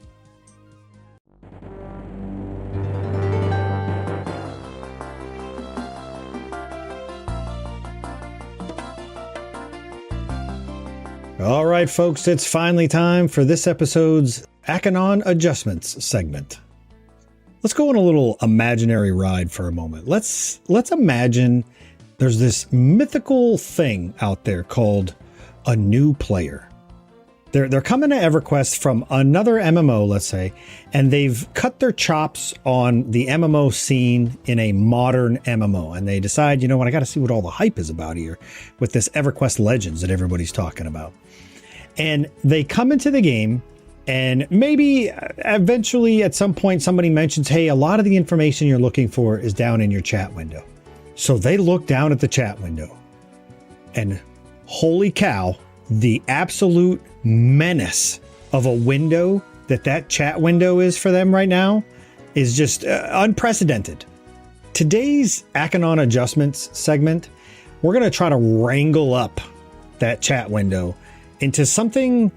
All right, folks, it's finally time for this episode's Ak'Anon Adjustments segment. Let's go on a little imaginary ride for a moment. Let's imagine there's this mythical thing out there called a new player. They're coming to EverQuest from another MMO, let's say, and they've cut their chops on the MMO scene in a modern MMO, and they decide, you know what, I got to see what all the hype is about here with this EverQuest Legends that everybody's talking about. And they come into the game And maybe eventually at some point somebody mentions, hey, a lot of the information you're looking for is down in your chat window. So they look down at the chat window and holy cow, the absolute menace of a window that chat window is for them right now is just unprecedented. Today's Ak'Anon Adjustments segment, we're going to try to wrangle up that chat window into something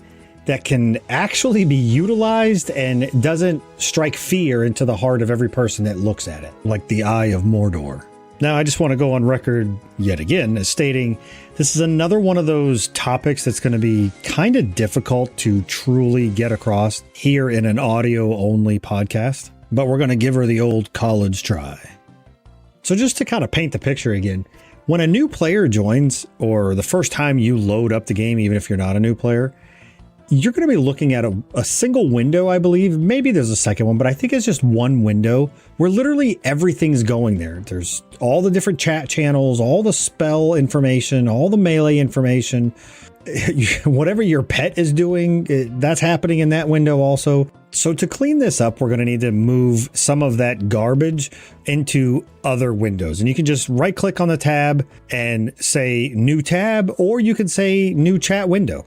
that can actually be utilized and doesn't strike fear into the heart of every person that looks at it, like the Eye of Mordor. Now, I just want to go on record yet again as stating this is another one of those topics that's going to be kind of difficult to truly get across here in an audio-only podcast, but we're going to give her the old college try. So just to kind of paint the picture again, when a new player joins, or the first time you load up the game, even if you're not a new player, you're going to be looking at a single window, I believe. Maybe there's a second one, but I think it's just one window where literally everything's going there. There's all the different chat channels, all the spell information, all the melee information, whatever your pet is doing, that's happening in that window also. So to clean this up, we're going to need to move some of that garbage into other windows. And you can just right click on the tab and say new tab, or you can say new chat window.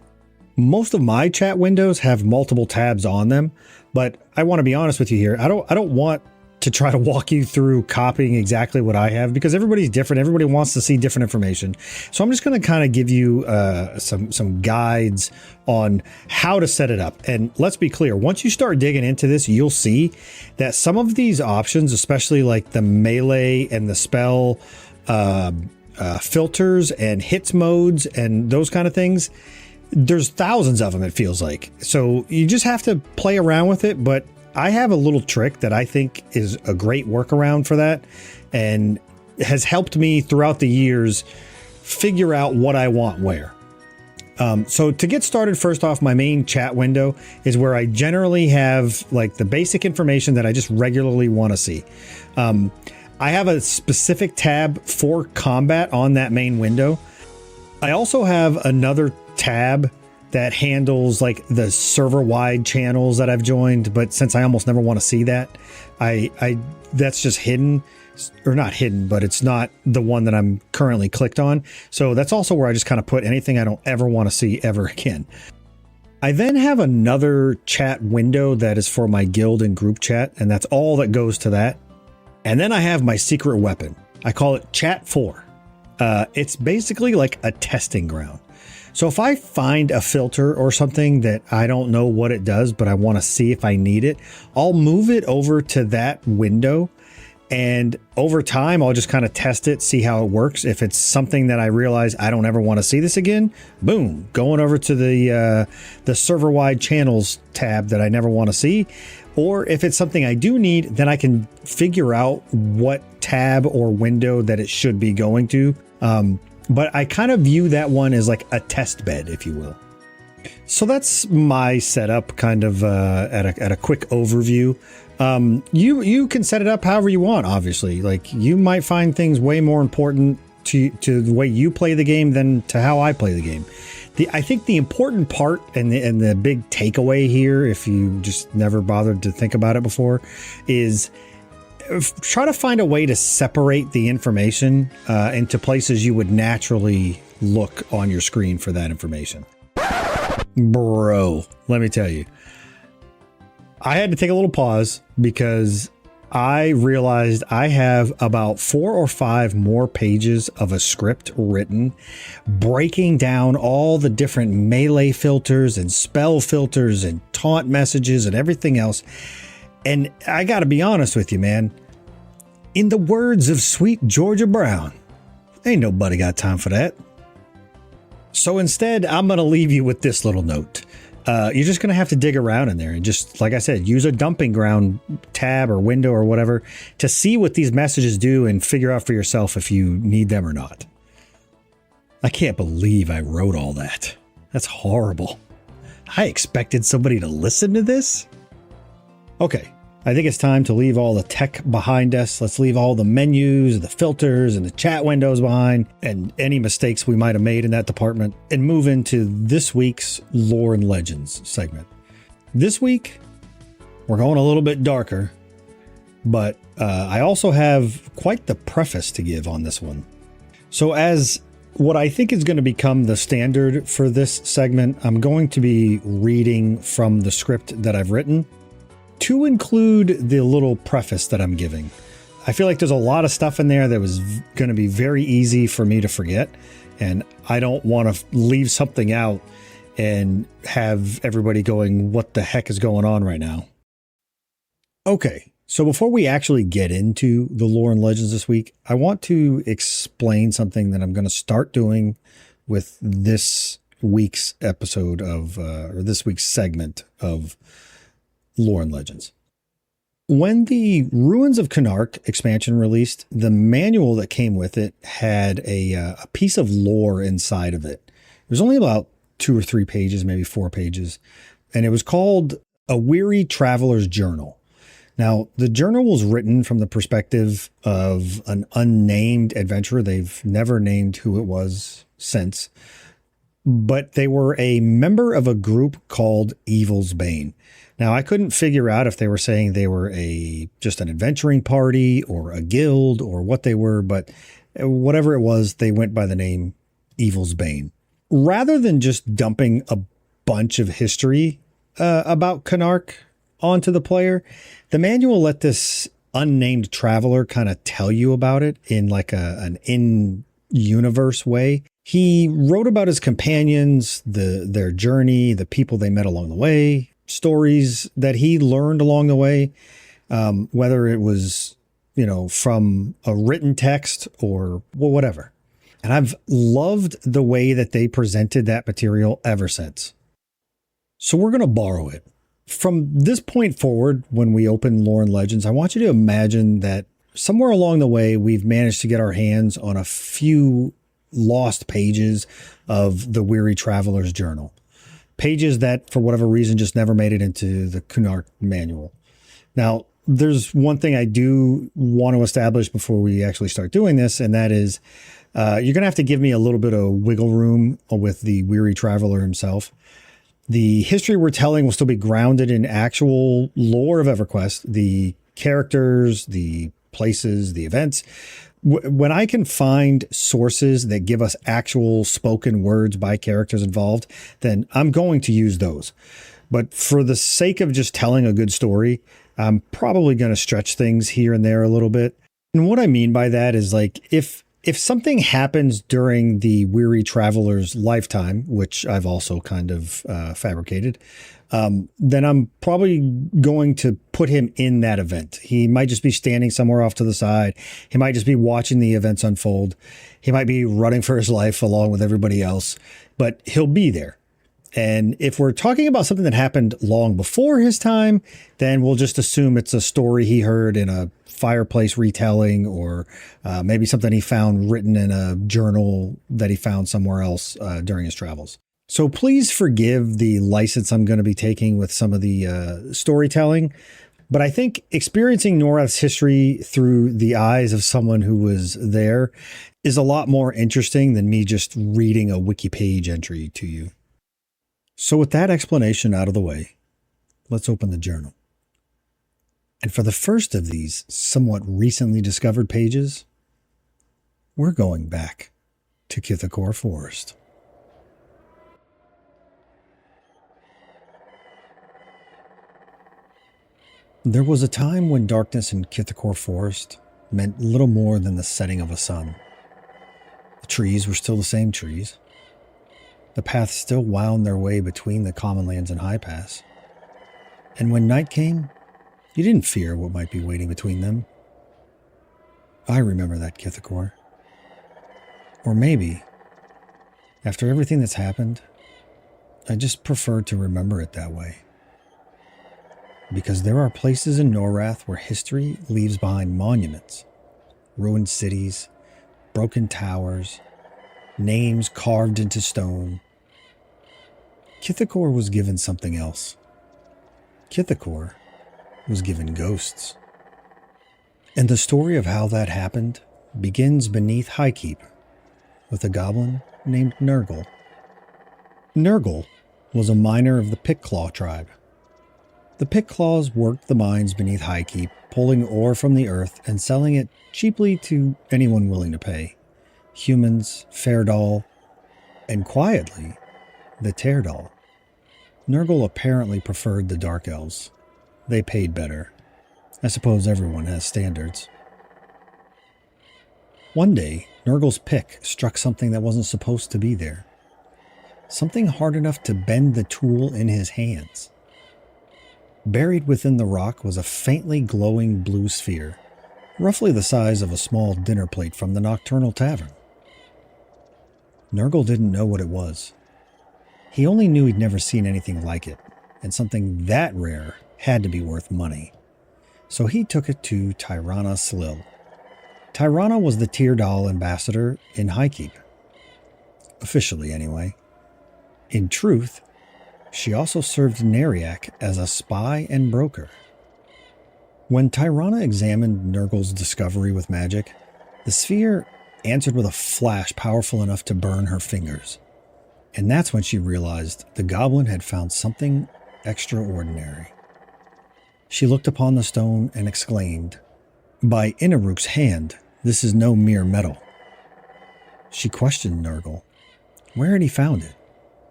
Most of my chat windows have multiple tabs on them, but I want to be honest with you here. I don't want to try to walk you through copying exactly what I have because everybody's different. Everybody wants to see different information. So I'm just going to kind of give you some guides on how to set it up. And let's be clear, once you start digging into this, you'll see that some of these options, especially like the melee and the spell filters and hits modes and those kind of things, there's thousands of them, it feels like. So you just have to play around with it. But I have a little trick that I think is a great workaround for that and has helped me throughout the years figure out what I want where. So to get started, first off, my main chat window is where I generally have like the basic information that I just regularly want to see. I have a specific tab for combat on that main window. I also have another tab that handles like the server-wide channels that I've joined, but since I almost never want to see that, I that's just hidden, or not hidden, but it's not the one that I'm currently clicked on. So that's also where I just kind of put anything I don't ever want to see ever again. I then have another chat window that is for my guild and group chat, and that's all that goes to that. And then I have my secret weapon. I call it Chat 4. It's basically like a testing ground. So if I find a filter or something that I don't know what it does, but I want to see if I need it, I'll move it over to that window. And over time, I'll just kind of test it, see how it works. If it's something that I realize I don't ever want to see this again, boom, going over to the server-wide channels tab that I never want to see. Or if it's something I do need, then I can figure out what tab or window that it should be going to. But I kind of view that one as like a test bed, if you will. So that's my setup kind of at a quick overview. You can set it up however you want, obviously. Like you might find things way more important to the way you play the game than to how I play the game. I think the important part and the big takeaway here, if you just never bothered to think about it before, is try to find a way to separate the information into places you would naturally look on your screen for that information. Bro, let me tell you, I had to take a little pause because I realized I have about 4 or 5 more pages of a script written breaking down all the different melee filters and spell filters and taunt messages and everything else. And I got to be honest with you, man. In the words of sweet Georgia Brown, ain't nobody got time for that. So instead, I'm going to leave you with this little note. You're just going to have to dig around in there and just, like I said, use a dumping ground tab or window or whatever to see what these messages do and figure out for yourself if you need them or not. I can't believe I wrote all that. That's horrible. I expected somebody to listen to this. Okay, I think it's time to leave all the tech behind us. Let's leave all the menus, the filters, and the chat windows behind, and any mistakes we might have made in that department, and move into this week's Lore and Legends segment. This week, we're going a little bit darker, but I also have quite the preface to give on this one. So as what I think is going to become the standard for this segment, I'm going to be reading from the script that I've written to include the little preface that I'm giving. I feel like there's a lot of stuff in there that was going to be very easy for me to forget, and I don't want to leave something out and have everybody going, what the heck is going on right now? Okay, so before we actually get into the lore and legends this week, I want to explain something that I'm going to start doing with this week's episode of, or this week's segment of lore and legends. When the Ruins of Canark expansion released, the manual that came with it had a piece of lore inside of it. It was only about 2 or 3 pages, maybe 4 pages, and it was called A Weary Traveler's Journal. Now, the journal was written from the perspective of an unnamed adventurer. They've never named who it was since, but they were a member of a group called Evil's Bane. Now, I couldn't figure out if they were saying they were just an adventuring party or a guild or what they were, but whatever it was, they went by the name Evil's Bane. Rather than just dumping a bunch of history about Canark onto the player, the manual let this unnamed traveler kind of tell you about it in like an in-universe way. He wrote about his companions, their journey, the people they met along the way, stories that he learned along the way, whether it was, from a written text or whatever. And I've loved the way that they presented that material ever since. So we're going to borrow it. From this point forward, when we open Lore and Legends, I want you to imagine that somewhere along the way, we've managed to get our hands on a few lost pages of the Weary Traveler's Journal. Pages that, for whatever reason, just never made it into the Canark manual. Now, there's one thing I do want to establish before we actually start doing this, and that is you're going to have to give me a little bit of wiggle room with the Weary Traveler himself. The history we're telling will still be grounded in actual lore of EverQuest, the characters, the places, the events. When I can find sources that give us actual spoken words by characters involved, then I'm going to use those. But for the sake of just telling a good story, I'm probably going to stretch things here and there a little bit. And what I mean by that is, like, if something happens during the Weary Traveler's lifetime, which I've also kind of fabricated, then I'm probably going to put him in that event. He might just be standing somewhere off to the side. He might just be watching the events unfold. He might be running for his life along with everybody else, but he'll be there. And if we're talking about something that happened long before his time, then we'll just assume it's a story he heard in a fireplace retelling, or maybe something he found written in a journal that he found somewhere else during his travels. So please forgive the license I'm going to be taking with some of the storytelling, but I think experiencing Norath's history through the eyes of someone who was there is a lot more interesting than me just reading a wiki page entry to you. So with that explanation out of the way, let's open the journal. And for the first of these somewhat recently discovered pages, we're going back to Kithicor Forest. There was a time when darkness in Kithicor Forest meant little more than the setting of a sun. The trees were still the same trees. The paths still wound their way between the Commonlands and High Pass. And when night came, you didn't fear what might be waiting between them. I remember that Kithicor. Or maybe, after everything that's happened, I just prefer to remember it that way. Because there are places in Norath where history leaves behind monuments, ruined cities, broken towers, names carved into stone. Kithicor was given something else. Kithicor was given ghosts. And the story of how that happened begins beneath Highkeep with a goblin named Nurgle. Nurgle was a miner of the Pickclaw tribe, The pick claws worked the mines beneath Highkeep, pulling ore from the earth and selling it cheaply to anyone willing to pay. Humans, Fairdal, and quietly, the Teardal. Nurgle apparently preferred the Dark Elves. They paid better. I suppose everyone has standards. One day, Nurgle's pick struck something that wasn't supposed to be there. Something hard enough to bend the tool in his hands. Buried within the rock was a faintly glowing blue sphere, roughly the size of a small dinner plate from the Nokturnal Tavern. Nurgle didn't know what it was. He only knew he'd never seen anything like it, and something that rare had to be worth money. So he took it to Tirana Slil. Tirana was the Teardal ambassador in Highkeep. Officially, anyway. In truth, she also served Neriak as a spy and broker. When Tirana examined Nurgle's discovery with magic, the sphere answered with a flash powerful enough to burn her fingers. And that's when she realized the goblin had found something extraordinary. She looked upon the stone and exclaimed, "By Inaruk's hand, this is no mere metal." She questioned Nurgle. Where had he found it?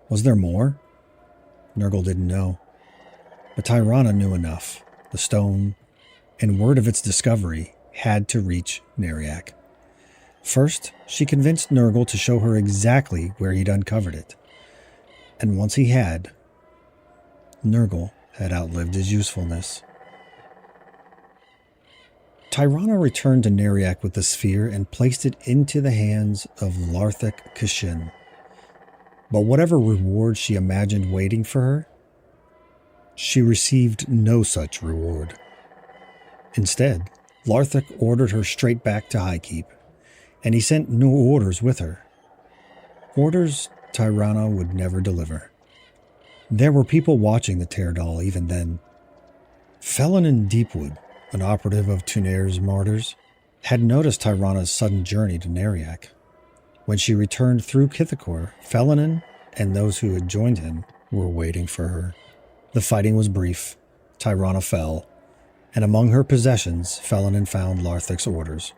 Was there more? Nurgle didn't know. But Tirana knew enough. The stone, and word of its discovery, had to reach Neriak. First, she convinced Nurgle to show her exactly where he'd uncovered it. And once he had, Nurgle had outlived his usefulness. Tirana returned to Neriak with the sphere and placed it into the hands of Larthik Kashin. But whatever reward she imagined waiting for her, she received no such reward. Instead, Larthik ordered her straight back to Highkeep, and he sent no orders with her. Orders Tirana would never deliver. There were people watching the Teardal even then. Felon in Deepwood, an operative of Tunair's martyrs, had noticed Tirana's sudden journey to Neriak. When she returned through Kithicor, Felanin and those who had joined him were waiting for her. The fighting was brief. Tirana fell, and among her possessions, Felanin found Larthik's orders.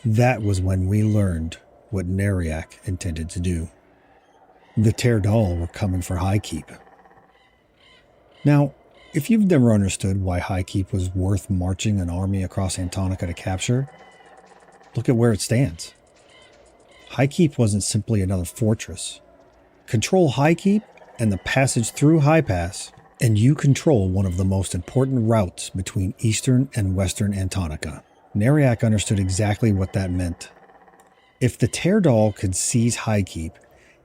That was when we learned what Neriak intended to do. The Teardal were coming for Highkeep. Now, if you've never understood why Highkeep was worth marching an army across Antonica to capture, look at where it stands. Highkeep wasn't simply another fortress. Control Highkeep and the passage through High Pass, and you control one of the most important routes between eastern and western Antonica. Neriak understood exactly what that meant. If the Teardal could seize Highkeep,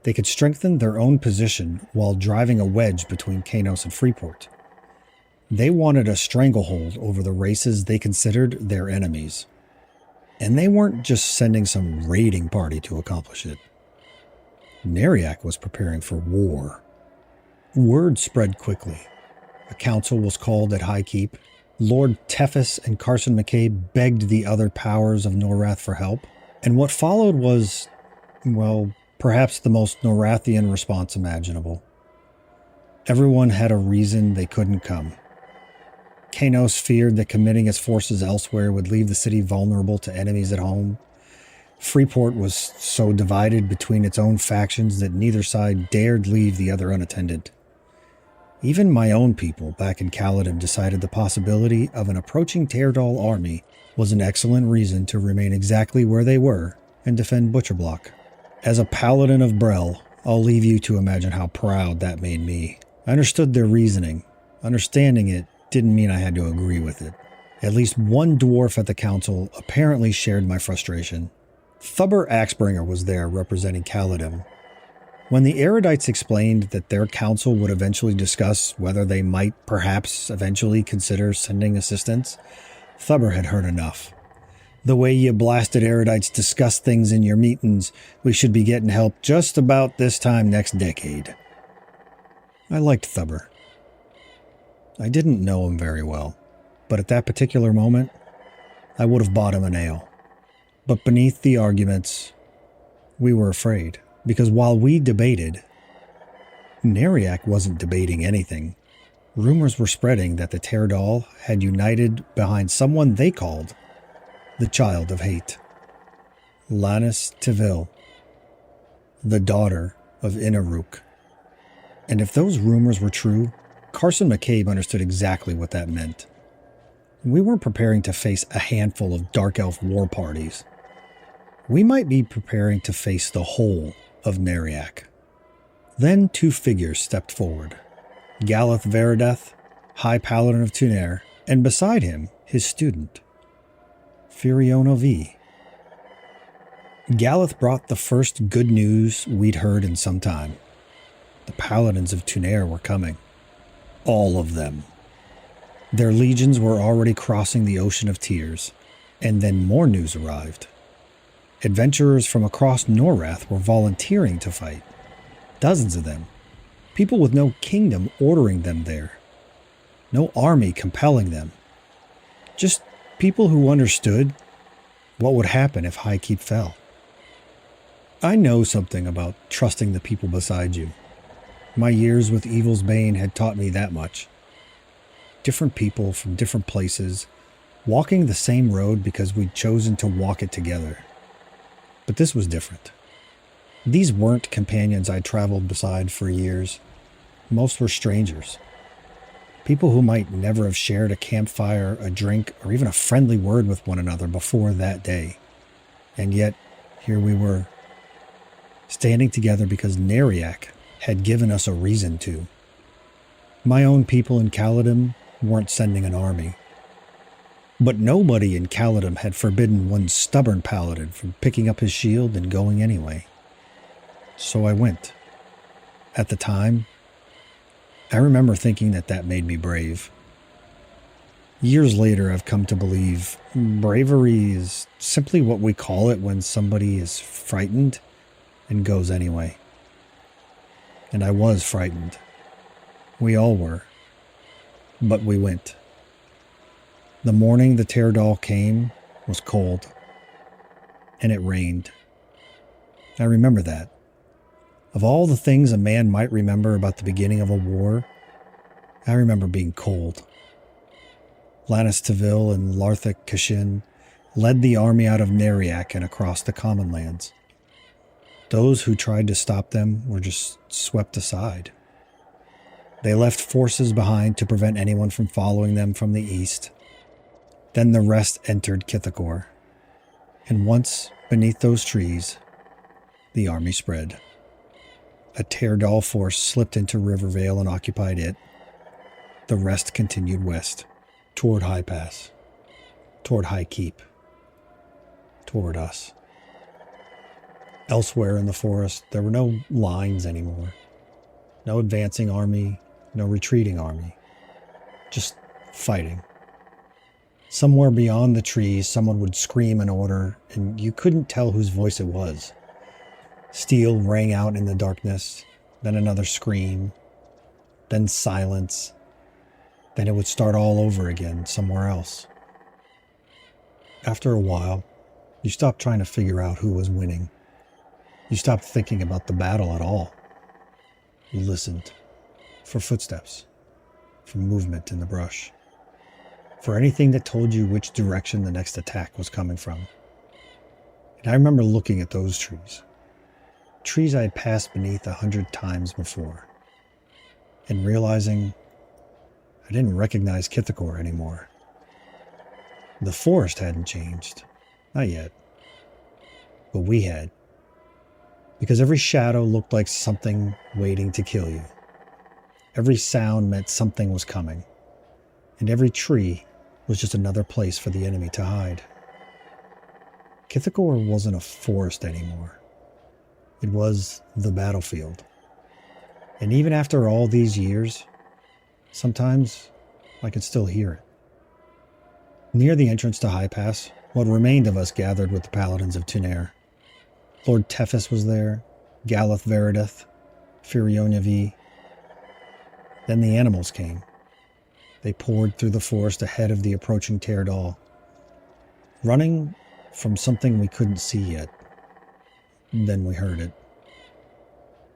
they could strengthen their own position while driving a wedge between Kanos and Freeport. They wanted a stranglehold over the races they considered their enemies. And they weren't just sending some raiding party to accomplish it. Neriak was preparing for war. Word spread quickly. A council was called at Highkeep. Lord Tethys and Carson McKay begged the other powers of Norath for help. And what followed was, well, perhaps the most Norathian response imaginable. Everyone had a reason they couldn't come. Kanos feared that committing its forces elsewhere would leave the city vulnerable to enemies at home. Freeport was so divided between its own factions that neither side dared leave the other unattended. Even my own people back in Paladin decided the possibility of an approaching Teardal army was an excellent reason to remain exactly where they were and defend Butcherblock. As a Paladin of Brel, I'll leave you to imagine how proud that made me. I understood their reasoning. Understanding it didn't mean I had to agree with it. At least one dwarf at the council apparently shared my frustration. Thubber Axbringer was there representing Caladim. When the erudites explained that their council would eventually discuss whether they might perhaps eventually consider sending assistance, Thubber had heard enough. The way you blasted erudites discuss things in your meetings, we should be getting help just about this time next decade. I liked Thubber. I didn't know him very well, but at that particular moment, I would have bought him an ale. But beneath the arguments, we were afraid, because while we debated, Neriak wasn't debating anything. Rumors were spreading that the Tairdal had united behind someone they called the Child of Hate, Lannis Tivil, the daughter of Inaruk. And if those rumors were true, Carson McCabe understood exactly what that meant. We weren't preparing to face a handful of Dark Elf war parties. We might be preparing to face the whole of Neriak. Then two figures stepped forward. Galeth Verideth, High Paladin of Tunair, and beside him, his student, Firiona V. Galeth brought the first good news we'd heard in some time. The Paladins of Tunair were coming. All of them. Their legions were already crossing the Ocean of Tears, and then more news arrived. Adventurers from across Norrath were volunteering to fight. Dozens of them. People with no kingdom ordering them there. No army compelling them. Just people who understood what would happen if High Keep fell. I know something about trusting the people beside you. My years with Evil's Bane had taught me that much. Different people from different places, walking the same road because we'd chosen to walk it together. But this was different. These weren't companions I'd traveled beside for years. Most were strangers. People who might never have shared a campfire, a drink, or even a friendly word with one another before that day. And yet, here we were, standing together because Neriak had given us a reason to. My own people in Caledon weren't sending an army. But nobody in Caledon had forbidden one stubborn paladin from picking up his shield and going anyway. So I went. At the time, I remember thinking that made me brave. Years later, I've come to believe bravery is simply what we call it when somebody is frightened and goes anyway. And I was frightened. We all were. But we went. The morning the Tairdal came was cold. And it rained. I remember that. Of all the things a man might remember about the beginning of a war, I remember being cold. Lannis Tivil and Larthik Kashin led the army out of Neriak and across the Commonlands. Those who tried to stop them were just swept aside. They left forces behind to prevent anyone from following them from the east. Then the rest entered Kithicor. And once beneath those trees, the army spread. A Tairdal force slipped into Rivervale and occupied it. The rest continued west, toward High Pass, toward High Keep, toward us. Elsewhere in the forest, there were no lines anymore. No advancing army, no retreating army. Just fighting. Somewhere beyond the trees, someone would scream an order, and you couldn't tell whose voice it was. Steel rang out in the darkness, then another scream, then silence. Then it would start all over again somewhere else. After a while, you stopped trying to figure out who was winning. You stopped thinking about the battle at all. You listened for footsteps, for movement in the brush, for anything that told you which direction the next attack was coming from. And I remember looking at those trees. Trees I had passed beneath 100 times before, and realizing I didn't recognize Kithicor anymore. The forest hadn't changed, not yet, but we had, because every shadow looked like something waiting to kill you. Every sound meant something was coming, and every tree was just another place for the enemy to hide. Kithicor wasn't a forest anymore. It was the battlefield. And even after all these years, sometimes I could still hear it. Near the entrance to High Pass, what remained of us gathered with the Paladins of Tunair. Lord Tethys was there, Galeth Verideth, Firiona V. Then the animals came. They poured through the forest ahead of the approaching Tairdal, running from something we couldn't see yet. Then we heard it.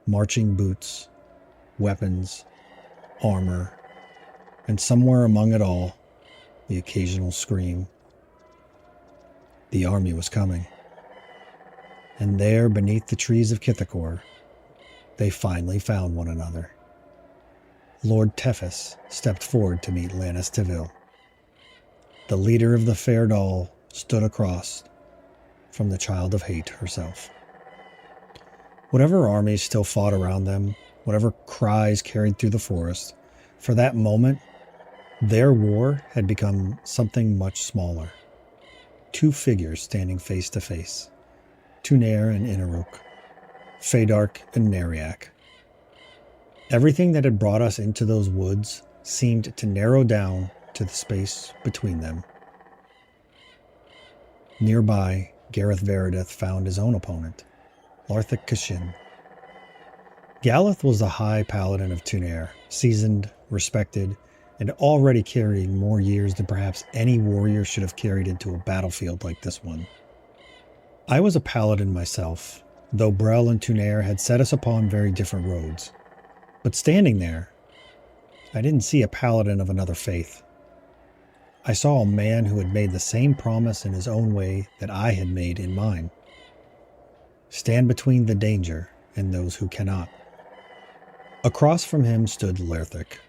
Marching boots, weapons, armor, and somewhere among it all, the occasional scream. The army was coming. And there, beneath the trees of Kithicor, they finally found one another. Lord Tethys stepped forward to meet Lannis Tavil. The leader of the Fair Doll stood across from the Child of Hate herself. Whatever armies still fought around them, whatever cries carried through the forest, for that moment, their war had become something much smaller. Two figures standing face to face. Tunair and Inaruk. Fedark and Neriak. Everything that had brought us into those woods seemed to narrow down to the space between them. Nearby, Gareth Verideth found his own opponent, Larthik Kashin. Galeth was the high paladin of Tunair, seasoned, respected, and already carrying more years than perhaps any warrior should have carried into a battlefield like this one. I was a paladin myself, though Brel and Tunair had set us upon very different roads. But standing there, I didn't see a paladin of another faith. I saw a man who had made the same promise in his own way that I had made in mine. Stand between the danger and those who cannot. Across from him stood Lerthik,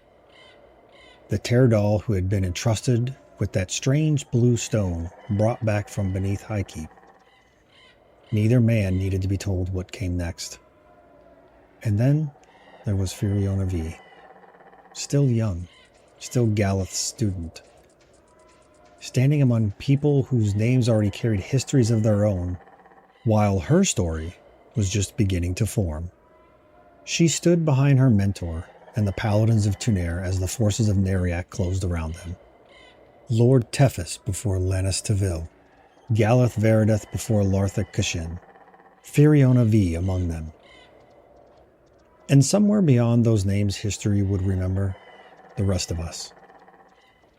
the Teardal who had been entrusted with that strange blue stone brought back from beneath Highkeep. Neither man needed to be told what came next. And then there was Firiona V. Still young, still Galeth's student. Standing among people whose names already carried histories of their own, while her story was just beginning to form. She stood behind her mentor and the paladins of Tunair as the forces of Neriak closed around them. Lord Tethys before Lannis Tavil, Galeth Verideth before Larthik Kashin, Firiona V among them. And somewhere beyond those names history would remember the rest of us.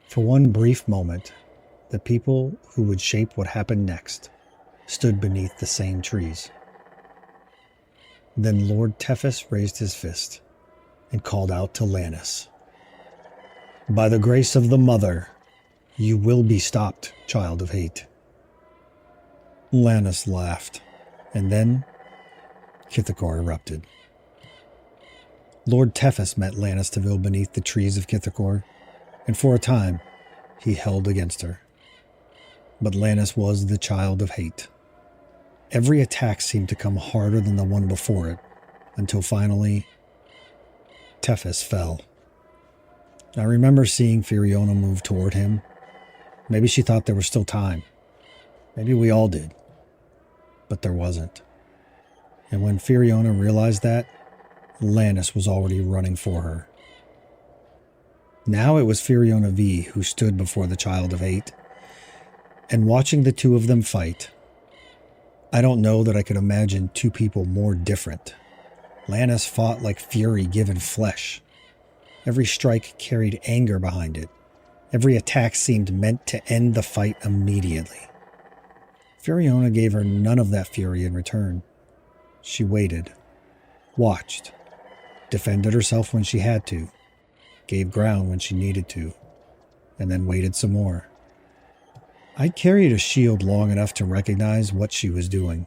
For one brief moment, the people who would shape what happened next stood beneath the same trees. Then Lord Tethys raised his fist and called out to Lannis. By the grace of the Mother, you will be stopped, Child of Hate. Lannis laughed, and then Kithicor erupted. Lord Tethys met Lannis Tavil beneath the trees of Kithicor, and for a time he held against her. But Lannis was the Child of Hate. Every attack seemed to come harder than the one before it, until finally Tethys fell. I remember seeing Firiona move toward him. Maybe she thought there was still time. Maybe we all did. But there wasn't. And when Firiona realized that, Lannis was already running for her. Now it was Firiona V who stood before the Child of Hate. And watching the two of them fight, I don't know that I could imagine two people more different. Lannis fought like fury given flesh. Every strike carried anger behind it. Every attack seemed meant to end the fight immediately. Firiona gave her none of that fury in return. She waited, watched, defended herself when she had to, gave ground when she needed to, and then waited some more. I carried a shield long enough to recognize what she was doing.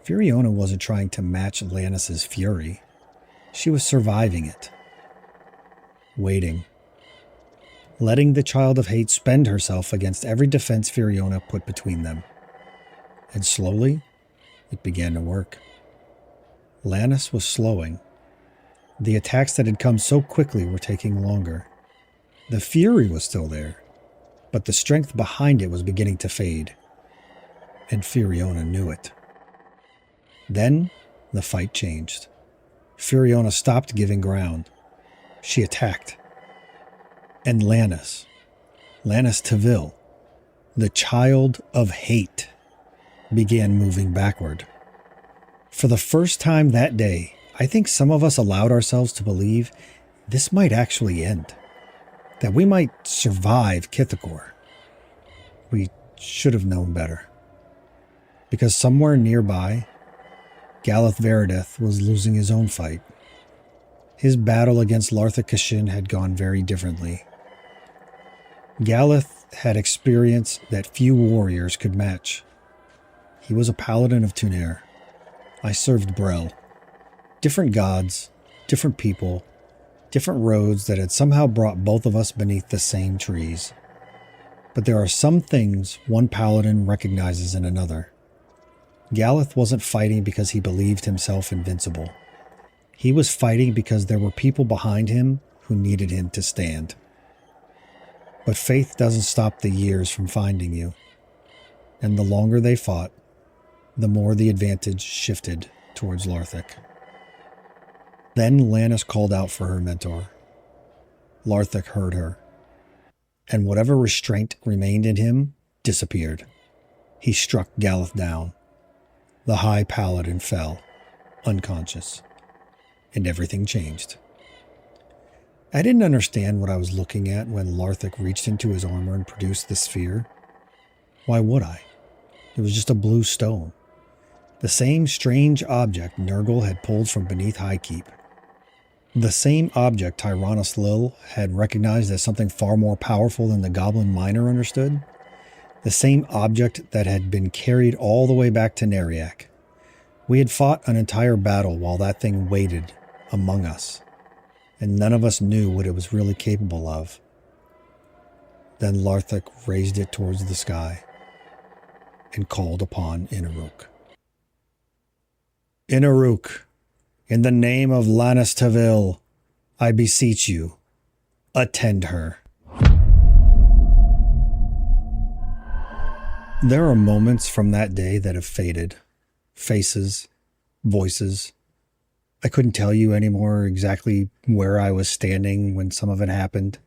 Firiona wasn't trying to match Lannis's fury. She was surviving it. Waiting. Letting the Child of Hate spend herself against every defense Firiona put between them. And slowly, it began to work. Lannis was slowing. The attacks that had come so quickly were taking longer. The fury was still there, but the strength behind it was beginning to fade. And Firiona knew it. Then, the fight changed. Firiona stopped giving ground. She attacked. And Lannis Tavil, the Child of Hate, began moving backward. For the first time that day, I think some of us allowed ourselves to believe this might actually end. That we might survive Kithicor. We should have known better. Because somewhere nearby, Galeth Verideth was losing his own fight. His battle against Larthic Kashin had gone very differently. Galeth had experience that few warriors could match. He was a paladin of Tunair. I served Brel. Different gods, different people, different roads that had somehow brought both of us beneath the same trees. But there are some things one paladin recognizes in another. Galeth wasn't fighting because he believed himself invincible. He was fighting because there were people behind him who needed him to stand. But faith doesn't stop the years from finding you. And the longer they fought, the more the advantage shifted towards Larthic. Then Lannis called out for her mentor. Larthic heard her. And whatever restraint remained in him disappeared. He struck Galeth down. The High Paladin fell, unconscious. And everything changed. I didn't understand what I was looking at when Larthic reached into his armor and produced the sphere. Why would I? It was just a blue stone. The same strange object Nurgle had pulled from beneath Highkeep. The same object Tyrannus Lil had recognized as something far more powerful than the Goblin Miner understood. The same object that had been carried all the way back to Neriak. We had fought an entire battle while that thing waited among us, and none of us knew what it was really capable of. Then Larthic raised it towards the sky and called upon Inaruk. Inaruk, in the name of Lannis Tavil, I beseech you, attend her. There are moments from that day that have faded. Faces, voices. I couldn't tell you anymore exactly where I was standing when some of it happened.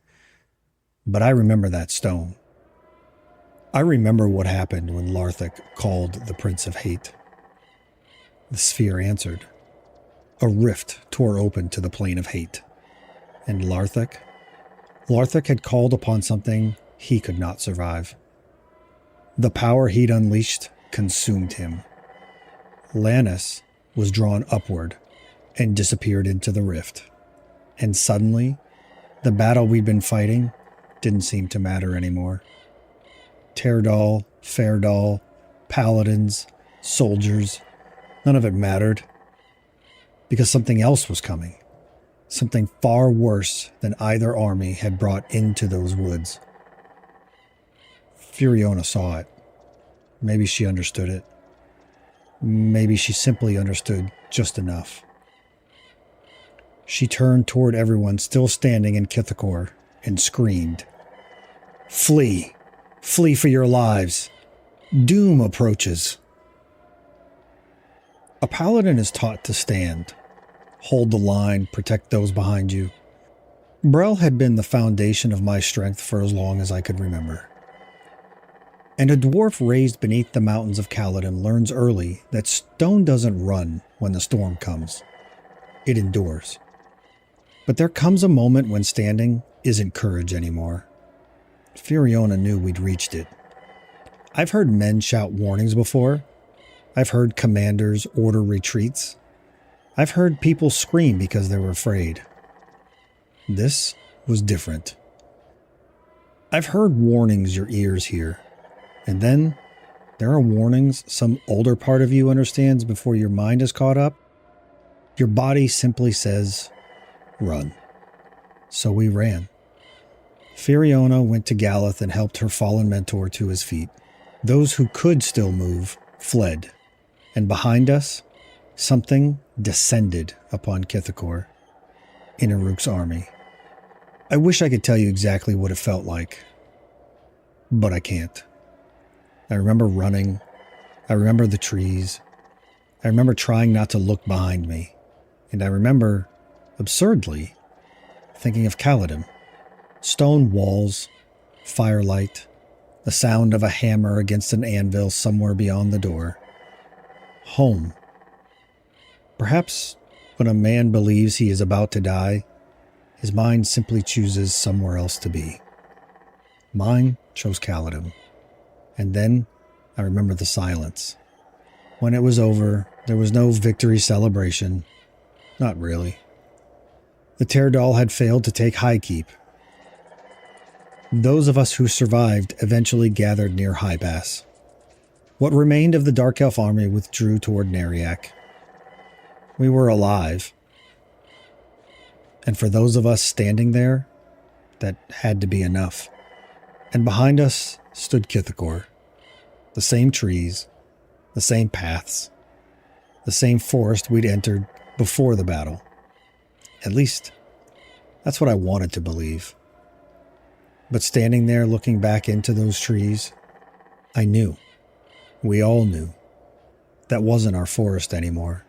But I remember that stone. I remember what happened when Larthic called the Prince of Hate. The sphere answered. A rift tore open to the plane of hate. And Larthic had called upon something he could not survive. The power he'd unleashed consumed him. Lannis was drawn upward and disappeared into the rift. And suddenly, the battle we'd been fighting didn't seem to matter anymore. Terdal, Fairdal, paladins, soldiers, none of it mattered. Because something else was coming. Something far worse than either army had brought into those woods. Furiona saw it. Maybe she understood it. Maybe she simply understood just enough. She turned toward everyone still standing in Kithicor and screamed, "Flee! Flee for your lives! Doom approaches!" A paladin is taught to stand. Hold the line, protect those behind you. Brel had been the foundation of my strength for as long as I could remember. And a dwarf raised beneath the mountains of Kaladin learns early that stone doesn't run when the storm comes. It endures. But there comes a moment when standing isn't courage anymore. Furiona knew we'd reached it. I've heard men shout warnings before. I've heard commanders order retreats. I've heard people scream because they were afraid. This was different. I've heard warnings your ears hear. And then there are warnings some older part of you understands before your mind is caught up. Your body simply says, run. So we ran. Furiona went to Galeth and helped her fallen mentor to his feet. Those who could still move fled. And behind us, something descended upon Kithicor, Inaruk's army. I wish I could tell you exactly what it felt like, but I can't. I remember running. I remember the trees. I remember trying not to look behind me. And I remember, absurdly, thinking of Kaladin. Stone walls, firelight, the sound of a hammer against an anvil somewhere beyond the door. Home. Perhaps when a man believes he is about to die, his mind simply chooses somewhere else to be. Mine chose Kaladin. And then I remember the silence. When it was over, there was no victory celebration. Not really. The Teardal had failed to take High Keep. Those of us who survived eventually gathered near High Pass. What remained of the Dark Elf army withdrew toward Neriak. We were alive. And for those of us standing there, that had to be enough. And behind us stood Kithicor. The same trees, the same paths, the same forest we'd entered before the battle. At least, that's what I wanted to believe. But standing there looking back into those trees, I knew. We all knew. That wasn't our forest anymore.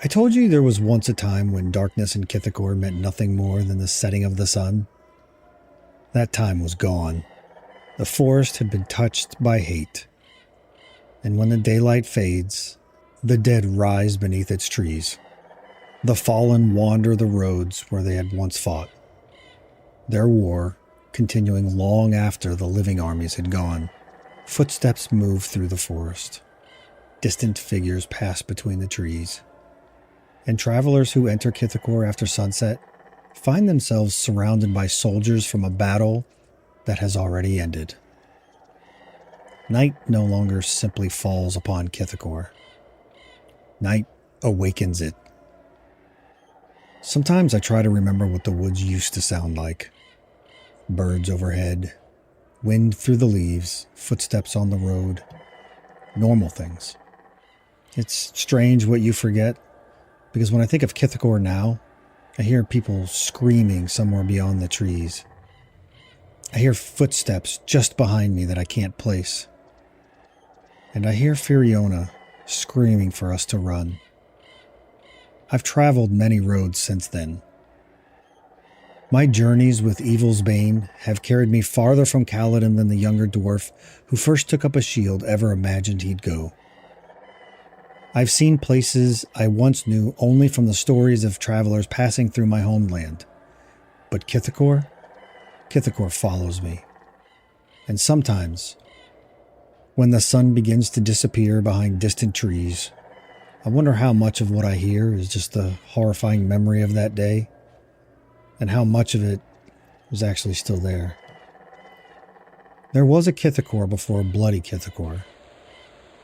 I told you there was once a time when darkness in Kithicor meant nothing more than the setting of the sun. That time was gone. The forest had been touched by hate. And when the daylight fades, the dead rise beneath its trees. The fallen wander the roads where they had once fought. Their war continuing long after the living armies had gone. Footsteps move through the forest. Distant figures pass between the trees. And travelers who enter Kithicor after sunset find themselves surrounded by soldiers from a battle that has already ended. Night no longer simply falls upon Kithicor. Night awakens it. Sometimes I try to remember what the woods used to sound like. Birds overhead, wind through the leaves, footsteps on the road. Normal things. It's strange what you forget, because when I think of Kithicor now, I hear people screaming somewhere beyond the trees. I hear footsteps just behind me that I can't place. And I hear Firiona screaming for us to run. I've traveled many roads since then. My journeys with Evil's Bane have carried me farther from Paladin than the younger dwarf who first took up a shield ever imagined he'd go. I've seen places I once knew only from the stories of travelers passing through my homeland. But Kithicor follows me. And sometimes, when the sun begins to disappear behind distant trees, I wonder how much of what I hear is just the horrifying memory of that day, and how much of it is actually still there. There was a Kithicor before Bloody Kithicor.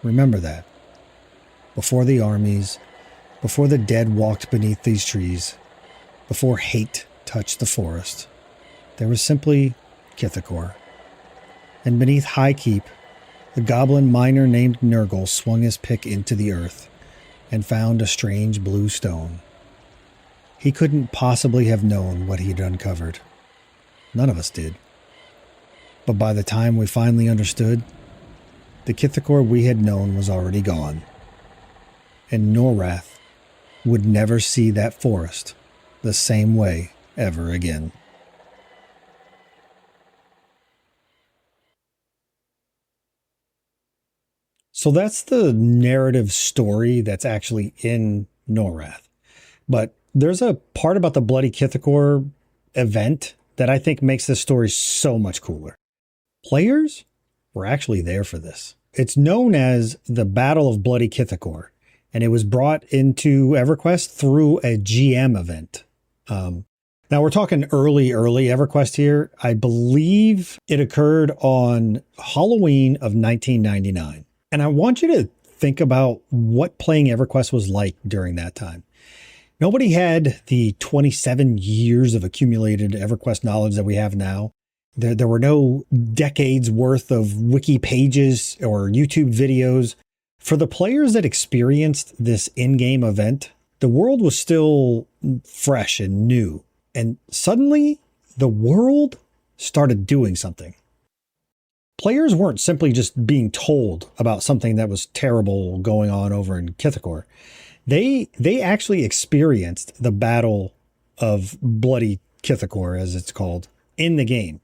Remember that. Before the armies, before the dead walked beneath these trees, before hate touched the forest, there was simply Kithicor. And beneath High Keep, the goblin miner named Nurgle swung his pick into the earth and found a strange blue stone. He couldn't possibly have known what he'd uncovered. None of us did. But by the time we finally understood, the Kithicor we had known was already gone. And Norrath would never see that forest the same way ever again. So that's the narrative story that's actually in Norrath. But there's a part about the Bloody Kithicor event that I think makes this story so much cooler. Players were actually there for this. It's known as the Battle of Bloody Kithicor, and it was brought into EverQuest through a GM event. Now we're talking early EverQuest here. I believe it occurred on Halloween of 1999. And I want you to think about what playing EverQuest was like during that time. Nobody had the 27 years of accumulated EverQuest knowledge that we have now. There were no decades worth of wiki pages or YouTube videos. For the players that experienced this in-game event, the world was still fresh and new. And suddenly, the world started doing something. Players weren't simply just being told about something that was terrible going on over in Kithicor. They actually experienced the Battle of Bloody Kithicor, as it's called, in the game.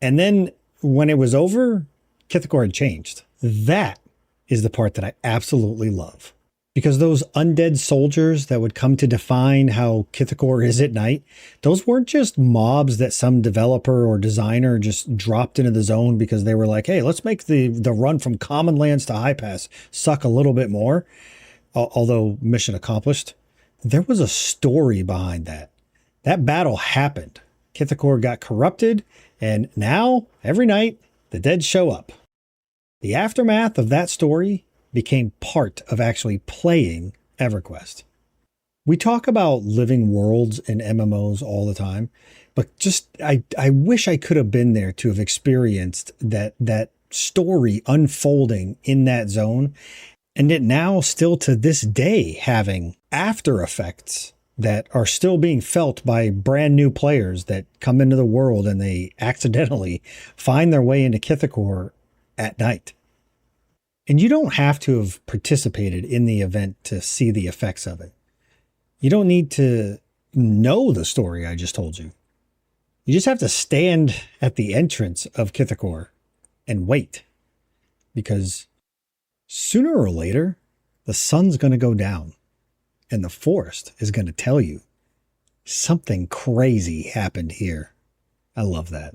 And then when it was over, Kithicor had changed. That is the part that I absolutely love. Because those undead soldiers that would come to define how Kithicor is at night, those weren't just mobs that some developer or designer just dropped into the zone because they were like, hey, let's make the run from Common Lands to High Pass suck a little bit more. Although mission accomplished. There was a story behind that. That battle happened. Kithicor got corrupted, and now, every night, the dead show up. The aftermath of that story became part of actually playing EverQuest. We talk about living worlds in MMOs all the time, but I wish I could have been there to have experienced that story unfolding in that zone, and it now still to this day having after effects that are still being felt by brand new players that come into the world and they accidentally find their way into Kithicor at night. And you don't have to have participated in the event to see the effects of it. You don't need to know the story I just told you. You just have to stand at the entrance of Kithicor and wait. Because sooner or later, the sun's going to go down. And the forest is going to tell you something crazy happened here. I love that.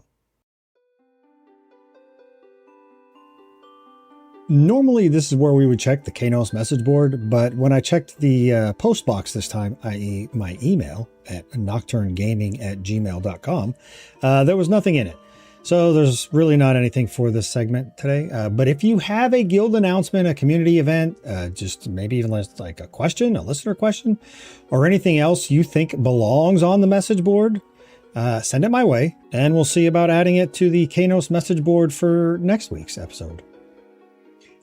Normally, this is where we would check the Kainos message board, but when I checked the post box this time, i.e. my email at nocturnegaming@gmail.com, there was nothing in it. So there's really not anything for this segment today. But if you have a guild announcement, a community event, just maybe even like a question, a listener question, or anything else you think belongs on the message board, send it my way, and we'll see about adding it to the Kainos message board for next week's episode.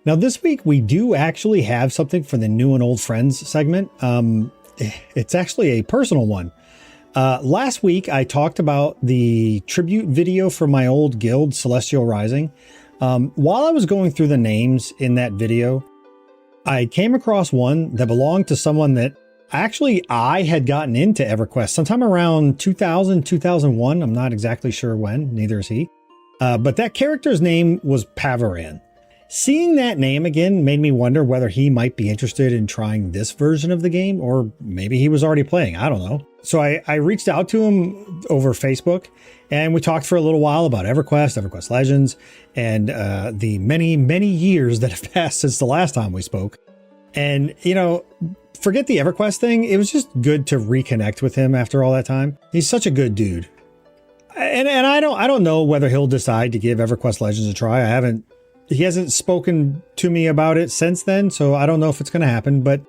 Now, this week, we do actually have something for the new and old friends segment. It's actually a personal one. Last week, I talked about the tribute video for my old guild, Celestial Rising. While I was going through the names in that video, I came across one that belonged to someone that actually I had gotten into EverQuest sometime around 2000, 2001. I'm not exactly sure when, neither is he. But that character's name was Pavaran. Seeing that name again made me wonder whether he might be interested in trying this version of the game, or maybe he was already playing. I don't know. So I reached out to him over Facebook, and we talked for a little while about EverQuest Legends, and the many, many years that have passed since the last time we spoke. And, you know, forget the EverQuest thing. It was just good to reconnect with him after all that time. He's such a good dude. And I don't know whether he'll decide to give EverQuest Legends a try. He hasn't spoken to me about it since then, so I don't know if it's going to happen, but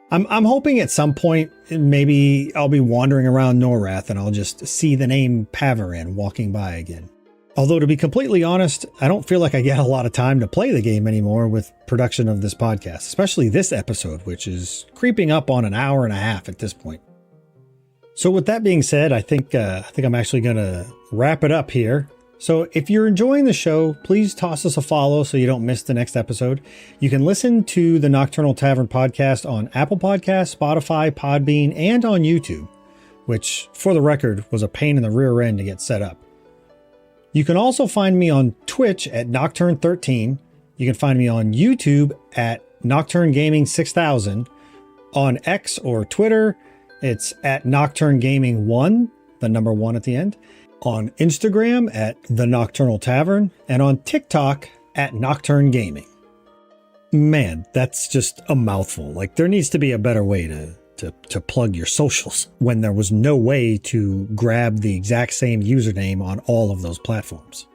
I'm hoping at some point maybe I'll be wandering around Norrath and I'll just see the name Pavaran walking by again. Although, to be completely honest, I don't feel like I get a lot of time to play the game anymore with production of this podcast, especially this episode, which is creeping up on an hour and a half at this point. So with that being said, I think I'm actually going to wrap it up here. So if you're enjoying the show, please toss us a follow so you don't miss the next episode. You can listen to the Nokturnal Tavern podcast on Apple Podcasts, Spotify, Podbean, and on YouTube, which, for the record, was a pain in the rear end to get set up. You can also find me on Twitch at Nocturne13. You can find me on YouTube at Nocturne Gaming 6000. On X or Twitter, it's at Nocturne Gaming 1, the number 1 at the end. On Instagram at The Nokturnal Tavern, and on TikTok at Nocturne Gaming. Man, that's just a mouthful. Like, there needs to be a better way to plug your socials when there was no way to grab the exact same username on all of those platforms.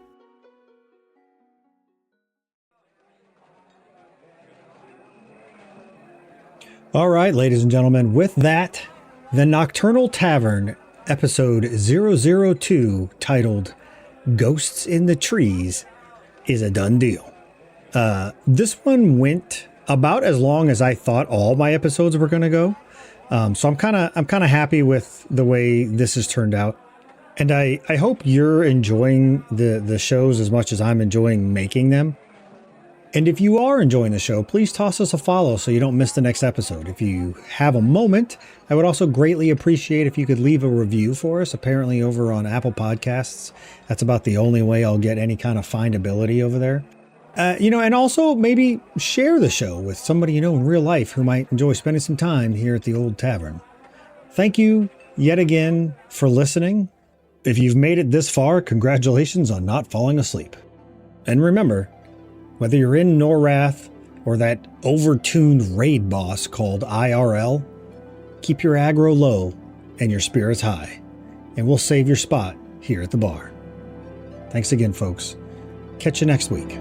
All right, ladies and gentlemen, with that, The Nokturnal Tavern Episode 002, titled Ghosts in the Trees, is a done deal. This one went about as long as I thought all my episodes were going to go. So I'm kind of happy with the way this has turned out. And I hope you're enjoying the shows as much as I'm enjoying making them. And if you are enjoying the show, please toss us a follow so you don't miss the next episode. If you have a moment, I would also greatly appreciate if you could leave a review for us, apparently over on Apple Podcasts. That's about the only way I'll get any kind of findability over there. And also maybe share the show with somebody you know in real life who might enjoy spending some time here at the old tavern. Thank you yet again for listening. If you've made it this far, congratulations on not falling asleep. And remember, whether you're in Norrath or that overtuned raid boss called IRL, keep your aggro low and your spirits high. and we'll save your spot here at the bar. Thanks again, folks. Catch you next week.